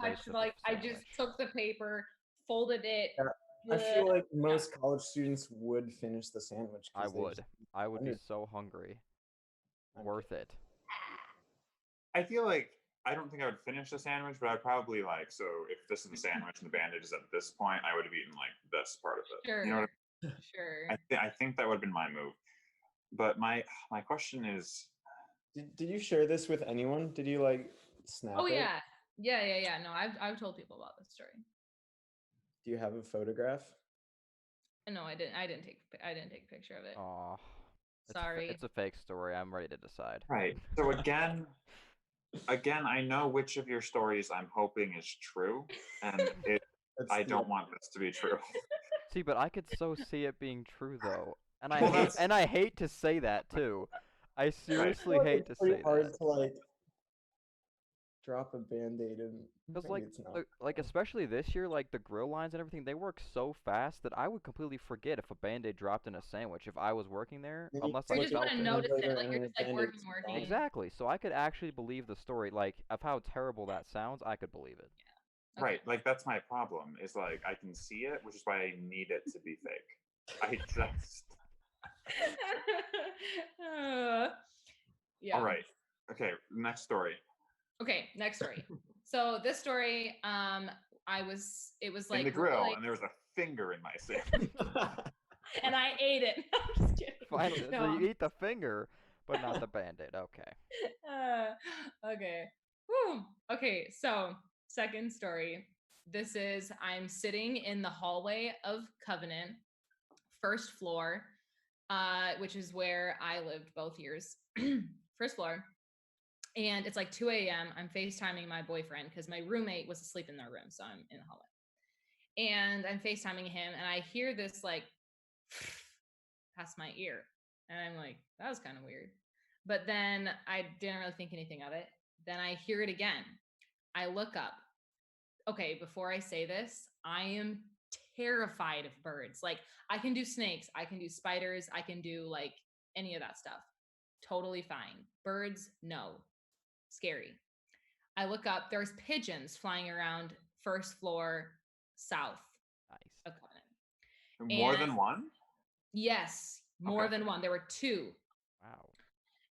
[SPEAKER 3] touch I just took the paper, folded it.
[SPEAKER 4] I feel like most college students would finish the sandwich.
[SPEAKER 1] I would be so hungry. Worth it.
[SPEAKER 2] I feel like I don't think I would finish the sandwich, but I'd probably like, so if this is the sandwich and the Band-Aid is at this point, I would have eaten like this part of it.
[SPEAKER 3] Sure.
[SPEAKER 2] You know what
[SPEAKER 3] I mean? Sure.
[SPEAKER 2] I think that would have been my move. But my question is,
[SPEAKER 4] did you share this with anyone? Did you like snap it?
[SPEAKER 3] Oh yeah. Yeah. No, I've told people about this story.
[SPEAKER 4] Do you have a photograph?
[SPEAKER 3] No, I didn't take a picture of it.
[SPEAKER 1] Aw.
[SPEAKER 3] Sorry.
[SPEAKER 1] It's a fake story. I'm ready to decide.
[SPEAKER 2] Right. So again, I know which of your stories I'm hoping is true, and I don't want this to be true.
[SPEAKER 1] See, but I could so see it being true though, and I hate to say that too. I seriously hate to say
[SPEAKER 4] that. It's hard
[SPEAKER 1] that.
[SPEAKER 4] to like drop a Band-Aid and
[SPEAKER 1] because like especially this year, like the grill lines and everything, they work so fast that I would completely forget if a Band-Aid dropped in a sandwich if I was working there, unless I
[SPEAKER 3] just
[SPEAKER 1] felt
[SPEAKER 3] want to
[SPEAKER 1] it.
[SPEAKER 3] notice it, like you're just like working.
[SPEAKER 1] Exactly. So I could actually believe the story, like of how terrible that sounds. I could believe it.
[SPEAKER 3] Yeah. Okay.
[SPEAKER 2] Right. Like that's my problem. Is like I can see it, which is why I need it to be fake. I just.
[SPEAKER 3] Yeah.
[SPEAKER 2] All right. Okay. Next story.
[SPEAKER 3] Okay. Next story. So this story, it was like
[SPEAKER 2] in the grill, and there was a finger in my sandwich.
[SPEAKER 3] And I ate it. I'm just kidding.
[SPEAKER 1] Fine. No. So you eat the finger, but not the Band-Aid. Okay.
[SPEAKER 3] Okay. Whew. Okay. So second story. I'm sitting in the hallway of Covenant, first floor, which is where I lived both years. First floor. And it's like 2 a.m. I'm FaceTiming my boyfriend because my roommate was asleep in their room. So I'm in the hallway. And I'm FaceTiming him and I hear this like past my ear. And I'm like, that was kind of weird. But then I didn't really think anything of it. Then I hear it again. I look up. Okay, before I say this, I am terrified of birds. Like, I can do snakes, I can do spiders, I can do like any of that stuff. Totally fine. Birds, no. Scary. I look up, there's pigeons flying around first floor south
[SPEAKER 1] Nice.
[SPEAKER 3] of Covenant.
[SPEAKER 2] More
[SPEAKER 3] And
[SPEAKER 2] than one?
[SPEAKER 3] yes, more
[SPEAKER 2] Okay.
[SPEAKER 3] than one. There were two.
[SPEAKER 1] Wow.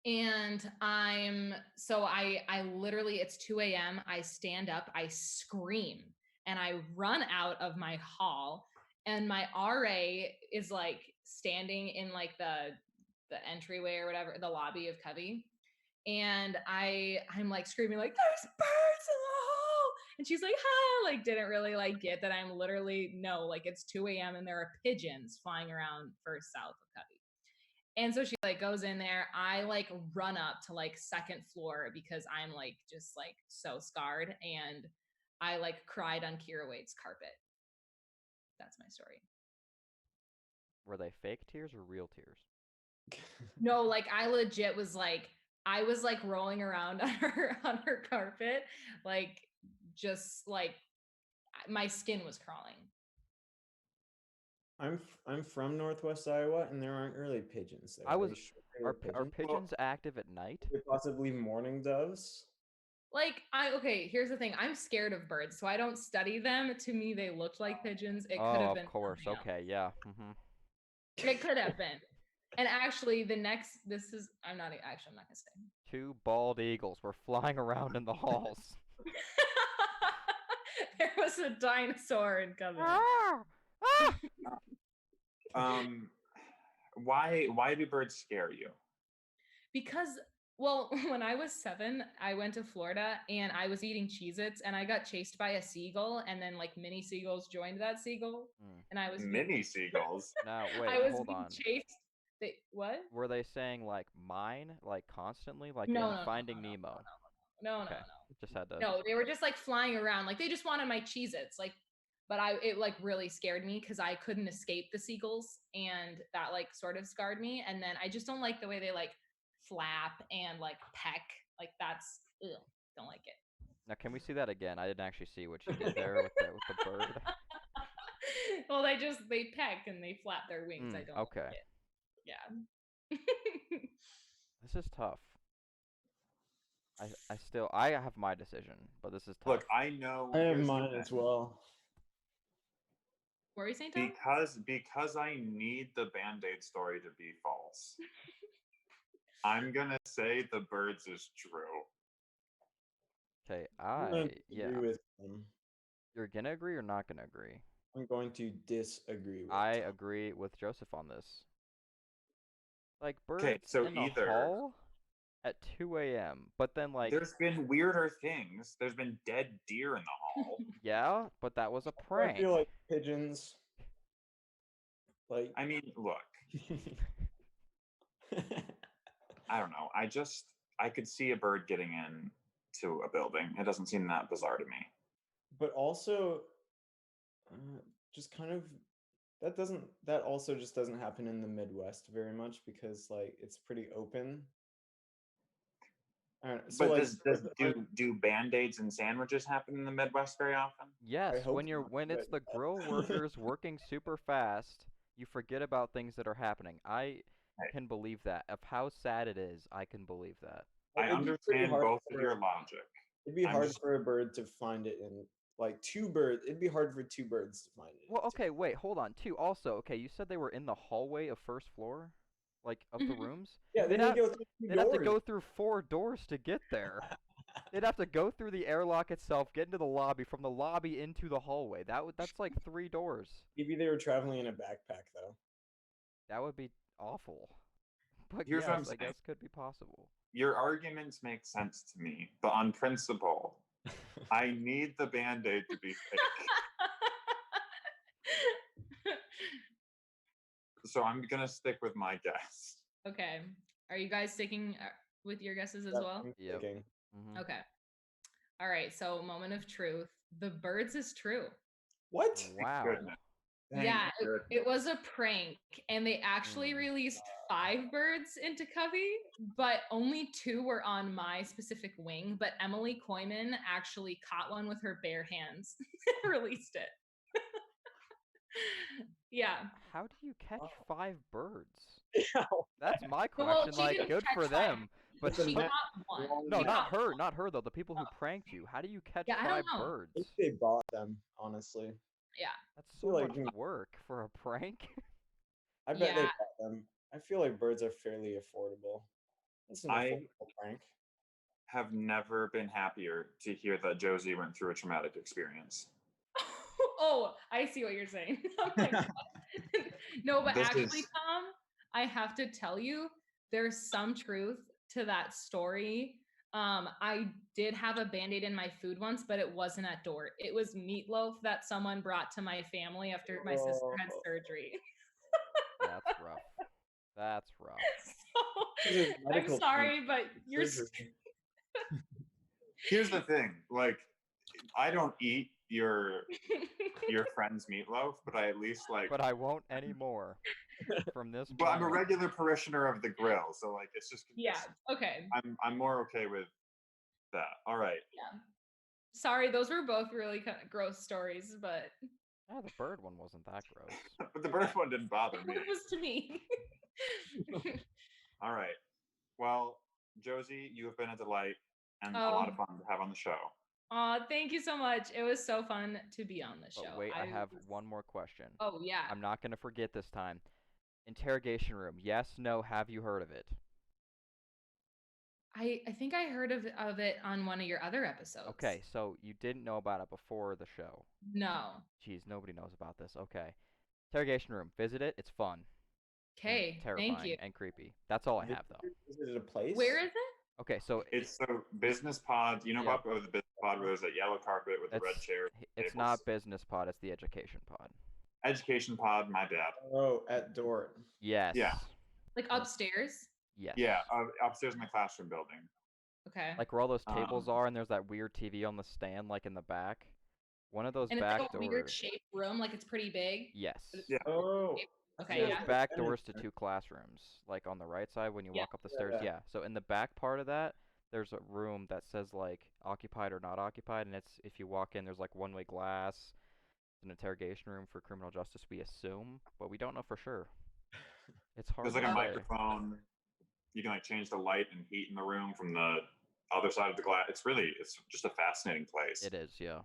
[SPEAKER 3] And I literally, it's 2 a.m. I stand up, I scream, and I run out of my hall. And my RA is like standing in like the entryway or whatever, the lobby of Covey. And I'm like screaming, like, there's birds in the hall. And she's like, hi, like didn't really like get that I'm literally, no, like it's 2 a.m. and there are pigeons flying around first south of Covey. And so she like goes in there. I like run up to like second floor because I'm like just like so scarred, and I like cried on Kira Wade's carpet. That's my story.
[SPEAKER 1] Were they fake tears or real tears?
[SPEAKER 3] No, like I legit was like, I was like rolling around on her carpet, like just like my skin was crawling.
[SPEAKER 4] I'm from Northwest Iowa, and there aren't really pigeons there.
[SPEAKER 1] I was.
[SPEAKER 4] Are
[SPEAKER 1] Are pigeons active at night?
[SPEAKER 4] possibly mourning doves?
[SPEAKER 3] Like okay, here's the thing. I'm scared of birds, so I don't study them. To me, they looked like pigeons. It could have been
[SPEAKER 1] of course.
[SPEAKER 3] something else.
[SPEAKER 1] Okay, yeah. Mm-hmm.
[SPEAKER 3] It could have been. And actually, I'm not gonna say.
[SPEAKER 1] 2 bald eagles were flying around in the halls.
[SPEAKER 3] There was a dinosaur in Covenant.
[SPEAKER 2] Why do birds scare you?
[SPEAKER 3] Because, well, when I was 7, I went to Florida and I was eating Cheez-Its and I got chased by a seagull, and then like mini seagulls joined that seagull. And I was
[SPEAKER 2] Mini seagulls.
[SPEAKER 1] Now wait,
[SPEAKER 3] I was
[SPEAKER 1] hold
[SPEAKER 3] being
[SPEAKER 1] on.
[SPEAKER 3] chased. What?
[SPEAKER 1] Were they saying like mine, like constantly, like
[SPEAKER 3] No,
[SPEAKER 1] in
[SPEAKER 3] no,
[SPEAKER 1] Finding
[SPEAKER 3] no,
[SPEAKER 1] Nemo?
[SPEAKER 3] No,
[SPEAKER 1] Okay,
[SPEAKER 3] no.
[SPEAKER 1] just had to.
[SPEAKER 3] No, they were just like flying around. Like they just wanted my Cheez-Its. Like, but it like really scared me because I couldn't escape the seagulls, and that like sort of scarred me. And then I just don't like the way they like flap and like peck. Like that's don't like it.
[SPEAKER 1] Now can we see that again? I didn't actually see what you did there with the bird.
[SPEAKER 3] Well, they peck and they flap their wings. I don't
[SPEAKER 1] okay.
[SPEAKER 3] like it. Yeah.
[SPEAKER 1] This is tough. I have my decision, but this is tough.
[SPEAKER 2] Look, I know.
[SPEAKER 4] I have
[SPEAKER 2] here's the
[SPEAKER 4] mine
[SPEAKER 2] thing.
[SPEAKER 4] as well.
[SPEAKER 3] What were you saying, Tom?
[SPEAKER 2] Because I need the Band-Aid story to be false. I'm gonna say the birds is true.
[SPEAKER 1] Okay,
[SPEAKER 4] I'm going to
[SPEAKER 1] yeah.
[SPEAKER 4] agree with them.
[SPEAKER 1] You're gonna agree or not gonna agree?
[SPEAKER 4] I'm going to disagree with
[SPEAKER 1] I
[SPEAKER 4] Tom.
[SPEAKER 1] agree with Joseph on this. Like birds
[SPEAKER 2] so
[SPEAKER 1] in the
[SPEAKER 2] either
[SPEAKER 1] hall at 2 a.m. But then like
[SPEAKER 2] there's been weirder things. There's been dead deer in the hall.
[SPEAKER 1] yeah, but that was a
[SPEAKER 4] I
[SPEAKER 1] prank.
[SPEAKER 4] feel like pigeons. Like
[SPEAKER 2] I mean, look, I don't know. I could see a bird getting in to a building. It doesn't seem that bizarre to me.
[SPEAKER 4] But also, just kind of that also just doesn't happen in the Midwest very much because like it's pretty open. So
[SPEAKER 2] But
[SPEAKER 4] like,
[SPEAKER 2] do Band-Aids and sandwiches happen in the Midwest very often?
[SPEAKER 1] Yes,
[SPEAKER 4] hope
[SPEAKER 1] when
[SPEAKER 4] not,
[SPEAKER 1] it's the
[SPEAKER 4] but-
[SPEAKER 1] grill workers working super fast, you forget about things that are happening. I
[SPEAKER 2] Right.
[SPEAKER 1] can believe that. Of how sad it is, I can believe that.
[SPEAKER 2] I
[SPEAKER 4] it'd be pretty
[SPEAKER 2] understand
[SPEAKER 4] hard
[SPEAKER 2] both
[SPEAKER 4] for-
[SPEAKER 2] of your logic.
[SPEAKER 4] It'd be
[SPEAKER 2] I'm
[SPEAKER 4] hard
[SPEAKER 2] just-
[SPEAKER 4] for a bird to find it in like 2 birds. It'd be hard for 2 birds to find it.
[SPEAKER 1] Well, okay, wait, hold on. Too. Also, okay, you said they were in the hallway of first floor, like of the
[SPEAKER 3] Mhm.
[SPEAKER 1] rooms.
[SPEAKER 4] Yeah,
[SPEAKER 1] They'd
[SPEAKER 4] then you
[SPEAKER 1] have-
[SPEAKER 4] go through 2
[SPEAKER 1] They'd have to
[SPEAKER 4] doors.
[SPEAKER 1] go through 4 doors to get there. They'd have to go through the airlock itself, get into the lobby, from the lobby into the hallway. That's like 3 doors.
[SPEAKER 4] Maybe they were traveling in a backpack though.
[SPEAKER 1] That would be awful. But
[SPEAKER 2] Here's
[SPEAKER 1] yes,
[SPEAKER 2] what I'm
[SPEAKER 1] I
[SPEAKER 2] saying.
[SPEAKER 1] guess could be possible.
[SPEAKER 2] Your arguments make sense to me, but on principle, I need the Band-Aid to be fake. So I'm gonna stick with my guess.
[SPEAKER 3] Okay. Are you guys sticking with your guesses as
[SPEAKER 4] That
[SPEAKER 3] well?
[SPEAKER 4] I'm
[SPEAKER 1] Yep.
[SPEAKER 4] thinking.
[SPEAKER 1] Mhm.
[SPEAKER 3] Okay. All right. So, moment of truth. The birds is true.
[SPEAKER 4] What?
[SPEAKER 1] Wow.
[SPEAKER 2] Goodness.
[SPEAKER 3] Yeah,
[SPEAKER 2] goodness.
[SPEAKER 3] it was a prank, and they actually released 5 birds into Covey, but only 2 were on my specific wing. But Emily Koyman actually caught one with her bare hands and released it. Yeah.
[SPEAKER 1] How do you catch 5 birds?
[SPEAKER 4] Yeah.
[SPEAKER 1] That's my
[SPEAKER 3] Well,
[SPEAKER 1] question.
[SPEAKER 3] she
[SPEAKER 1] Like,
[SPEAKER 3] didn't
[SPEAKER 1] good
[SPEAKER 3] catch
[SPEAKER 1] for
[SPEAKER 3] 5.
[SPEAKER 1] them. But
[SPEAKER 4] It's a
[SPEAKER 3] She
[SPEAKER 1] but
[SPEAKER 3] caught one.
[SPEAKER 1] no,
[SPEAKER 3] She
[SPEAKER 1] not
[SPEAKER 3] caught
[SPEAKER 1] her,
[SPEAKER 3] one.
[SPEAKER 1] not her though. The people who
[SPEAKER 3] Oh.
[SPEAKER 1] pranked you. How do you catch
[SPEAKER 3] Yeah, I
[SPEAKER 1] 5
[SPEAKER 3] don't know.
[SPEAKER 4] I
[SPEAKER 1] birds?
[SPEAKER 4] think they bought them, honestly.
[SPEAKER 3] Yeah.
[SPEAKER 1] That's
[SPEAKER 4] feel
[SPEAKER 1] so
[SPEAKER 4] like
[SPEAKER 1] much
[SPEAKER 4] you-
[SPEAKER 1] work for a prank.
[SPEAKER 4] I bet they
[SPEAKER 3] Yeah.
[SPEAKER 4] bought them. I feel like birds are fairly affordable. It's an
[SPEAKER 2] I-
[SPEAKER 4] affordable prank.
[SPEAKER 2] Have never been happier to hear that Josie went through a traumatic experience.
[SPEAKER 3] Oh, I see what you're saying. I'm like, what? No, but
[SPEAKER 2] This
[SPEAKER 3] actually,
[SPEAKER 2] is-
[SPEAKER 3] Tom, I have to tell you, there's some truth to that story. I did have a band-aid in my food once, but it wasn't at Dort. It was meatloaf that someone brought to my family after my sister had
[SPEAKER 4] Oh.
[SPEAKER 3] surgery.
[SPEAKER 1] That's rough. That's rough.
[SPEAKER 3] So,
[SPEAKER 4] This is
[SPEAKER 3] I'm
[SPEAKER 4] medical
[SPEAKER 3] sorry, but you're
[SPEAKER 4] surgery.
[SPEAKER 2] Here's the thing, like, I don't eat your friend's meatloaf, but I at least like.
[SPEAKER 1] But I won't anymore from this
[SPEAKER 2] But I'm a
[SPEAKER 1] point on.
[SPEAKER 2] regular parishioner of the grill, so like it's just.
[SPEAKER 3] yeah. Okay.
[SPEAKER 2] I'm more okay with that. All right.
[SPEAKER 3] Yeah. Sorry, those were both really kind of gross stories, but
[SPEAKER 1] Yeah, the bird one wasn't that gross.
[SPEAKER 2] But the bird one didn't bother me.
[SPEAKER 3] it was to me.
[SPEAKER 2] All right. Well, Josie, you have been a delight and a lot of fun to have on the show.
[SPEAKER 3] Aw, thank you so much. It was so fun to be on the
[SPEAKER 1] But
[SPEAKER 3] show.
[SPEAKER 1] wait, I have one more question.
[SPEAKER 3] Oh yeah.
[SPEAKER 1] I'm not gonna forget this time. Interrogation room. Yes, no, have you heard of it?
[SPEAKER 3] I think I heard of it on one of your other episodes.
[SPEAKER 1] Okay, so you didn't know about it before the show.
[SPEAKER 3] No.
[SPEAKER 1] Jeez, nobody knows about this. Okay. Interrogation room. Visit it. It's fun. and
[SPEAKER 3] Okay.
[SPEAKER 1] terrifying
[SPEAKER 3] Thank you.
[SPEAKER 1] and creepy. That's all I have though.
[SPEAKER 4] Is it a place?
[SPEAKER 3] Where is it?
[SPEAKER 1] Okay, so
[SPEAKER 2] It's the business pod. You know
[SPEAKER 1] Yeah.
[SPEAKER 2] about the business pod where there's that yellow carpet with the red
[SPEAKER 1] it's
[SPEAKER 2] chair.
[SPEAKER 1] it's not business pod. It's the education pod.
[SPEAKER 2] Education pod. My bad.
[SPEAKER 4] Oh, at Dort.
[SPEAKER 1] Yes.
[SPEAKER 2] Yeah.
[SPEAKER 3] Like upstairs?
[SPEAKER 1] Yes.
[SPEAKER 2] Yeah, upstairs in the classroom building.
[SPEAKER 3] Okay.
[SPEAKER 1] Like where all those tables
[SPEAKER 2] Um,
[SPEAKER 1] are, and there's that weird TV on the stand, like in the back. One of those
[SPEAKER 3] and it's
[SPEAKER 1] back
[SPEAKER 3] like a weird
[SPEAKER 1] doors.
[SPEAKER 3] shaped room, like it's pretty big.
[SPEAKER 1] Yes.
[SPEAKER 3] but it's-
[SPEAKER 2] Yeah.
[SPEAKER 4] Oh.
[SPEAKER 3] Okay,
[SPEAKER 1] There's
[SPEAKER 3] yeah.
[SPEAKER 1] back doors to 2 classrooms, like on the right side when you
[SPEAKER 3] Yeah.
[SPEAKER 1] walk up the stairs.
[SPEAKER 4] Yeah.
[SPEAKER 1] Yeah. So in the back part of that, there's a room that says like occupied or not occupied, and it's if you walk in, there's like one-way glass. It's an interrogation room for criminal justice, we assume, but we don't know for sure. It's hard
[SPEAKER 2] There's like
[SPEAKER 1] to
[SPEAKER 2] a
[SPEAKER 1] say.
[SPEAKER 2] microphone. You can like change the light and heat in the room from the other side of the glass. It's just a fascinating place.
[SPEAKER 1] It is, yeah.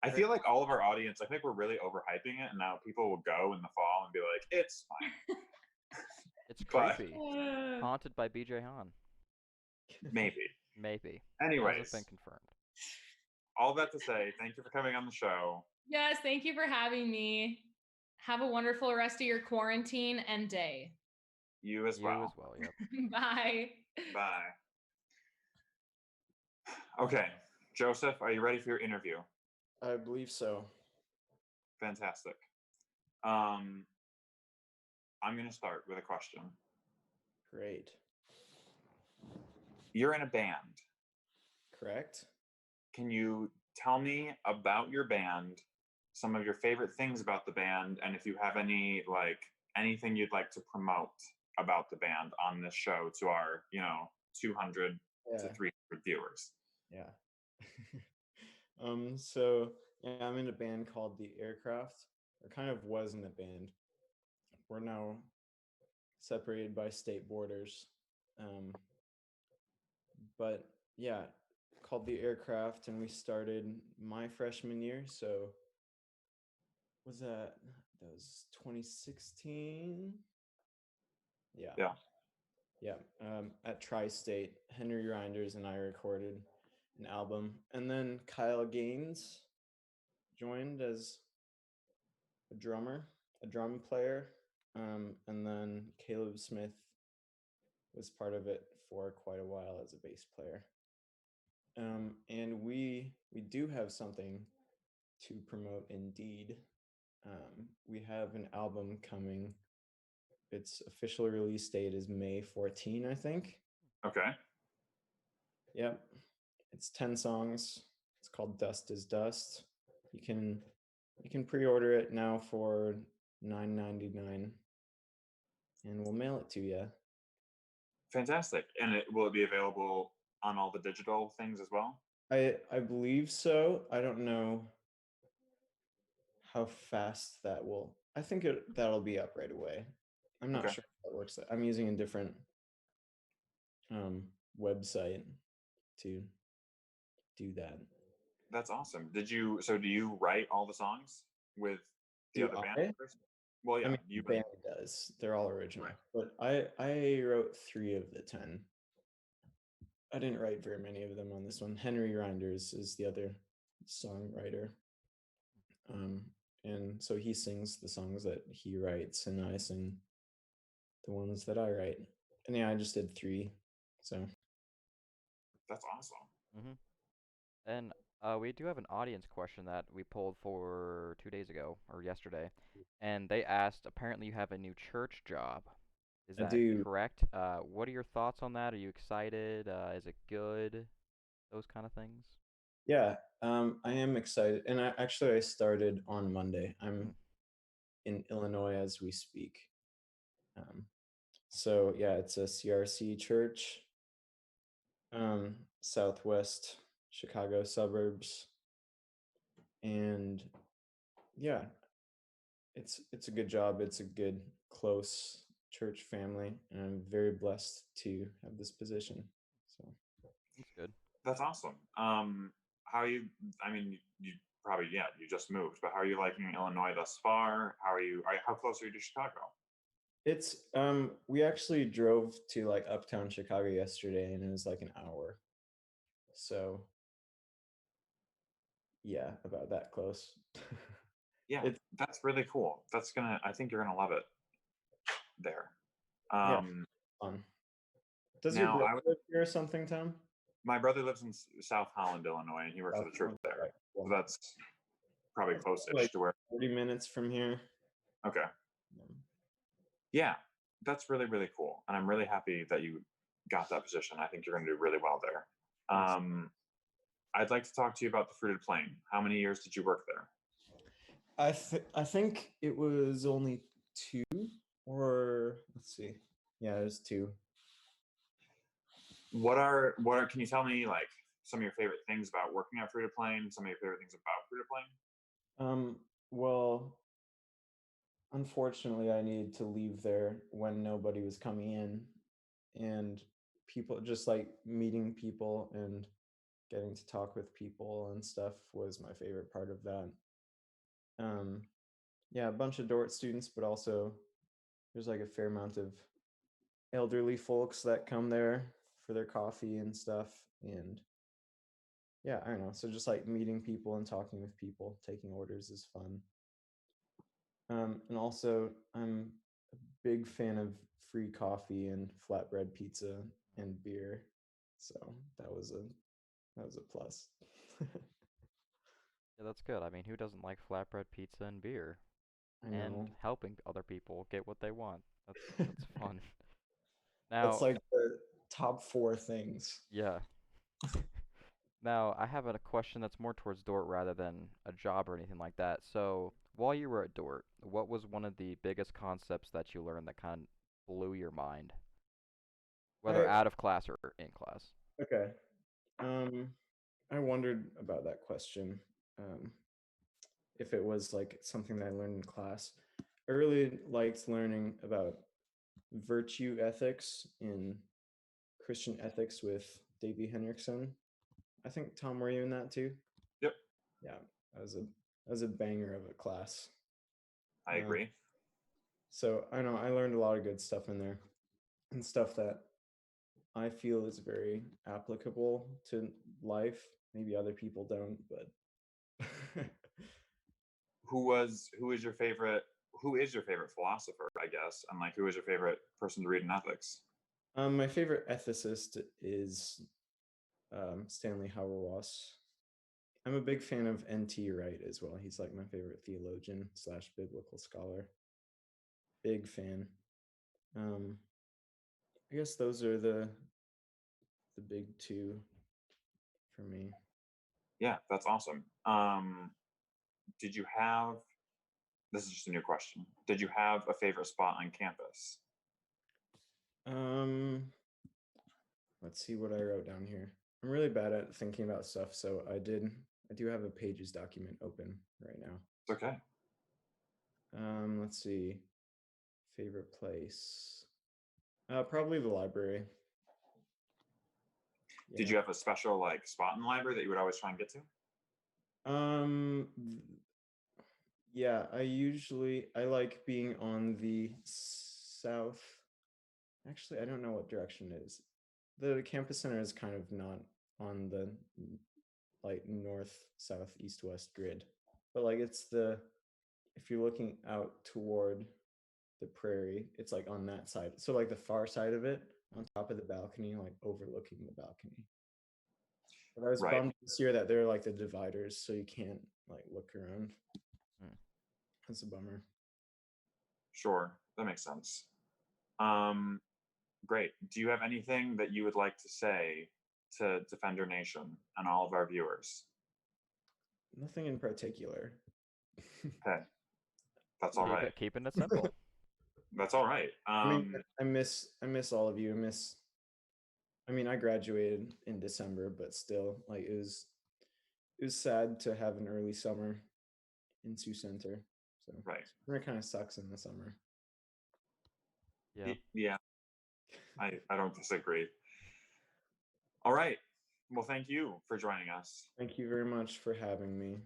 [SPEAKER 2] I feel like all of our audience, I think we're really overhyping it, and now people will go in the fall and be like, "It's fine."
[SPEAKER 1] It's
[SPEAKER 2] But-
[SPEAKER 1] creepy. Haunted by BJ Hahn.
[SPEAKER 2] Maybe.
[SPEAKER 1] Maybe.
[SPEAKER 2] Anyways,
[SPEAKER 1] Hasn't been confirmed.
[SPEAKER 2] all that to say, thank you for coming on the show.
[SPEAKER 3] Yes, thank you for having me. Have a wonderful rest of your quarantine and day.
[SPEAKER 2] You as
[SPEAKER 1] You
[SPEAKER 2] well.
[SPEAKER 1] as well, yep.
[SPEAKER 3] Bye.
[SPEAKER 2] Bye. Okay, Joseph, are you ready for your interview?
[SPEAKER 4] I believe so.
[SPEAKER 2] Fantastic. I'm going to start with a question.
[SPEAKER 4] Great.
[SPEAKER 2] You're in a band.
[SPEAKER 4] Correct.
[SPEAKER 2] Can you tell me about your band, some of your favorite things about the band, and if you have any anything you'd like to promote about the band on this show to our 200 to 300 viewers?
[SPEAKER 4] Yeah. So yeah, I'm in a band called The Aircraft. Or kind of was in a band. We're now separated by state borders. But yeah, called The Aircraft, and we started my freshman year. So was that was 2016? Yeah.
[SPEAKER 2] Yeah.
[SPEAKER 4] Yeah. At Tri-State, Henry Reinders and I recorded an album, and then Kyle Gaines joined as a drum player, and then Caleb Smith was part of it for quite a while as a bass player. And we do have something to promote indeed. We have an album coming. Its official release date is May 14, I think.
[SPEAKER 2] Okay.
[SPEAKER 4] Yep. It's 10 songs. It's called Dust is Dust. You can You can pre-order it now for $9.99, and we'll mail it to you.
[SPEAKER 2] Fantastic. And will it be available on all the digital things as well?
[SPEAKER 4] I believe so. I don't know how fast that will. I think that'll be up right away. I'm not
[SPEAKER 2] Okay.
[SPEAKER 4] sure how that works. I'm using a different website to do that.
[SPEAKER 2] That's awesome. Do you write all the songs with the
[SPEAKER 4] Do
[SPEAKER 2] other band
[SPEAKER 4] I?
[SPEAKER 2] members? Well, yeah,
[SPEAKER 4] I mean,
[SPEAKER 2] you
[SPEAKER 4] the band does. They're all original.
[SPEAKER 2] Right.
[SPEAKER 4] But I wrote 3 of the 10. I didn't write very many of them on this one. Henry Reinders is the other songwriter. And so he sings the songs that he writes, and I sing the ones that I write. And yeah, I just did 3. So
[SPEAKER 2] That's awesome.
[SPEAKER 1] Mm-hmm. And we do have an audience question that we pulled for 2 days ago or yesterday, and they asked. Apparently, you have a new church job. Is
[SPEAKER 4] I
[SPEAKER 1] that
[SPEAKER 4] do.
[SPEAKER 1] correct? What are your thoughts on that? Are you excited? Is it good? Those kind of things.
[SPEAKER 4] Yeah, I am excited. And I started on Monday. I'm in Illinois as we speak. So yeah, it's a CRC church, southwest Chicago suburbs, and yeah, it's a good job. It's a good close church family, and I'm very blessed to have this position. So
[SPEAKER 1] That's good.
[SPEAKER 2] That's awesome. How are you? I mean, you probably you just moved, but how are you liking Illinois thus far? How close are you to Chicago?
[SPEAKER 4] it's we actually drove to like uptown Chicago yesterday, and it was like an hour. So yeah, about that close.
[SPEAKER 2] Yeah,
[SPEAKER 4] It's
[SPEAKER 2] that's really cool. I think you're gonna love it there.
[SPEAKER 4] yeah, fun. Does your
[SPEAKER 2] Now
[SPEAKER 4] brother live here or something, Tom?
[SPEAKER 2] my brother lives in South Holland, Illinois, and he works at a church there.
[SPEAKER 4] Right.
[SPEAKER 2] So that's probably
[SPEAKER 4] That's
[SPEAKER 2] close-ish
[SPEAKER 4] like
[SPEAKER 2] to where.
[SPEAKER 4] 40 minutes from here.
[SPEAKER 2] Okay.
[SPEAKER 4] Um,
[SPEAKER 2] Yeah, that's really, really cool. And I'm really happy that you got that position. I think you're going to do really well there.
[SPEAKER 4] Thanks.
[SPEAKER 2] I'd like to talk to you about the Fruited Plain. How many years did you work there?
[SPEAKER 4] I think it was only 2, or let's see. Yeah, it was 2.
[SPEAKER 2] Can you tell me like some of your favorite things about working at Fruited Plain, some of your favorite things about Fruited Plain?
[SPEAKER 4] Well, unfortunately, I needed to leave there when nobody was coming in, and people just like meeting people and getting to talk with people and stuff was my favorite part of that. Yeah, a bunch of Dort students, but also there's like a fair amount of elderly folks that come there for their coffee and stuff. And yeah, I don't know. So just like meeting people and talking with people, taking orders is fun. And also, I'm a big fan of free coffee and flatbread pizza and beer. So that was a plus.
[SPEAKER 1] Yeah, that's good. I mean, who doesn't like flatbread pizza and beer?
[SPEAKER 4] I
[SPEAKER 1] And
[SPEAKER 4] know.
[SPEAKER 1] helping other people get what they want. That's fun.
[SPEAKER 4] That's
[SPEAKER 1] Now,
[SPEAKER 4] like the top 4 things.
[SPEAKER 1] yeah. Now, I have a question that's more towards Dort rather than a job or anything like that. So, while you were at Dort, what was one of the biggest concepts that you learned that kind of blew your mind, whether
[SPEAKER 4] I
[SPEAKER 1] out of class or in class?
[SPEAKER 4] Okay. I wondered about that question. If it was like something that I learned in class. I really liked learning about virtue ethics in Christian ethics with Davey Henriksen. I think Tom, were you in that too?
[SPEAKER 2] Yep,
[SPEAKER 4] Yeah, that was a banger of a class.
[SPEAKER 2] I agree.
[SPEAKER 4] So I know I learned a lot of good stuff in there, and stuff that I feel is very applicable to life. Maybe other people don't, but
[SPEAKER 2] Who is your favorite philosopher, I guess, and like who is your favorite person to read in ethics?
[SPEAKER 4] my favorite ethicist is Stanley Hauerwas. I'm a big fan of N.T. Wright as well. He's like my favorite theologian / biblical scholar. Big fan. I guess those are the big 2 for me.
[SPEAKER 2] Yeah, that's awesome. did you have? This is just a new question. Did you have a favorite spot on campus?
[SPEAKER 4] Let's see what I wrote down here. I'm really bad at thinking about stuff, so I do have a Pages document open right now.
[SPEAKER 2] It's okay.
[SPEAKER 4] Let's see. Favorite place. Probably the library.
[SPEAKER 2] Did you have a special like spot in the library that you would always try and get to?
[SPEAKER 4] Yeah, I like being on the south. Actually, I don't know what direction it is. The campus center is kind of not on the like north, south, east, west grid, but like it's if you're looking out toward the prairie, it's like on that side. So like the far side of it, on top of the balcony, like overlooking the balcony. But I was
[SPEAKER 2] Right.
[SPEAKER 4] bummed this year that they're like the dividers, so you can't like look around. That's a bummer.
[SPEAKER 2] Sure, that makes sense. Great. Do you have anything that you would like to say to Defender Nation and all of our viewers?
[SPEAKER 4] Nothing in particular.
[SPEAKER 2] Okay, that's all right.
[SPEAKER 1] Keeping it simple.
[SPEAKER 2] That's all right.
[SPEAKER 4] I mean, I miss all of you. I graduated in December, but still, like it was sad to have an early summer in Sioux Center. So
[SPEAKER 2] right,
[SPEAKER 4] it kind of sucks in the summer.
[SPEAKER 1] Yeah.
[SPEAKER 2] Yeah. I don't disagree. All right. Well, thank you for joining us.
[SPEAKER 4] Thank you very much for having me.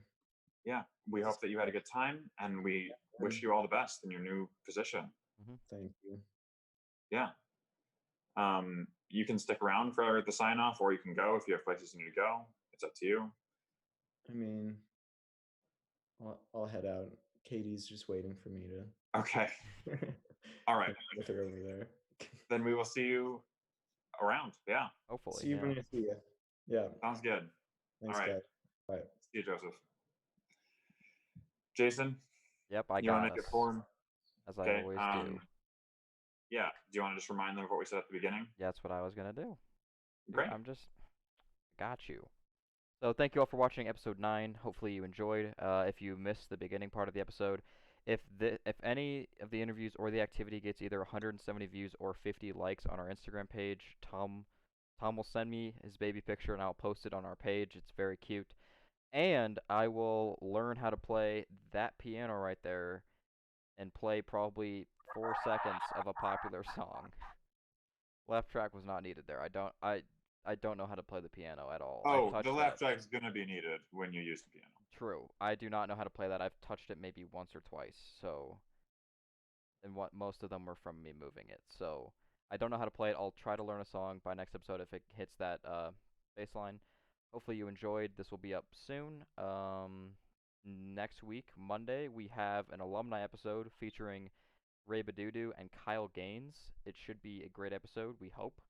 [SPEAKER 2] Yeah, we hope that you had a good time, and we wish you all the best in your new position.
[SPEAKER 4] Thank you.
[SPEAKER 2] Yeah. You can stick around for the sign off, or you can go if you have places you need to go. It's up to you.
[SPEAKER 4] I mean, I'll head out. Katie's just waiting for me to.
[SPEAKER 2] Okay. All right.
[SPEAKER 4] With her over there.
[SPEAKER 2] Then we will see you around. Yeah.
[SPEAKER 1] Hopefully.
[SPEAKER 4] See you when I see you. Yeah.
[SPEAKER 2] Sounds good.
[SPEAKER 4] Thanks,
[SPEAKER 2] all right.
[SPEAKER 4] guys. Bye.
[SPEAKER 2] See you, Joseph. Jason.
[SPEAKER 1] Yep, I
[SPEAKER 2] you
[SPEAKER 1] got
[SPEAKER 2] want to make it form?
[SPEAKER 1] As I always do.
[SPEAKER 2] Yeah. Do you want to just remind them of what we said at the beginning?
[SPEAKER 1] Yeah, that's what I was gonna do.
[SPEAKER 2] Great.
[SPEAKER 1] I'm just got you. So thank you all for watching episode 9. Hopefully you enjoyed. If you missed the beginning part of the episode, if any of the interviews or the activity gets either 170 views or 50 likes on our Instagram page, Tom will send me his baby picture and I'll post it on our page. It's very cute. And I will learn how to play that piano right there and play probably 4 seconds of a popular song. Left track was not needed there. I don't know how to play the piano at all.
[SPEAKER 2] Oh, the left track is going to be needed when you use the piano.
[SPEAKER 1] True. I do not know how to play that. I've touched it maybe once or twice. So, and most of them were from me moving it. So, I don't know how to play it. I'll try to learn a song by next episode if it hits that baseline. Hopefully you enjoyed. This will be up soon. Next week, Monday, we have an alumni episode featuring Ray Badudu and Kyle Gaines. It should be a great episode, we hope.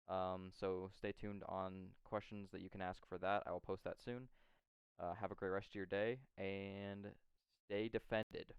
[SPEAKER 1] So stay tuned on questions that you can ask for that. I will post that soon. Have a great rest of your day, and stay defended.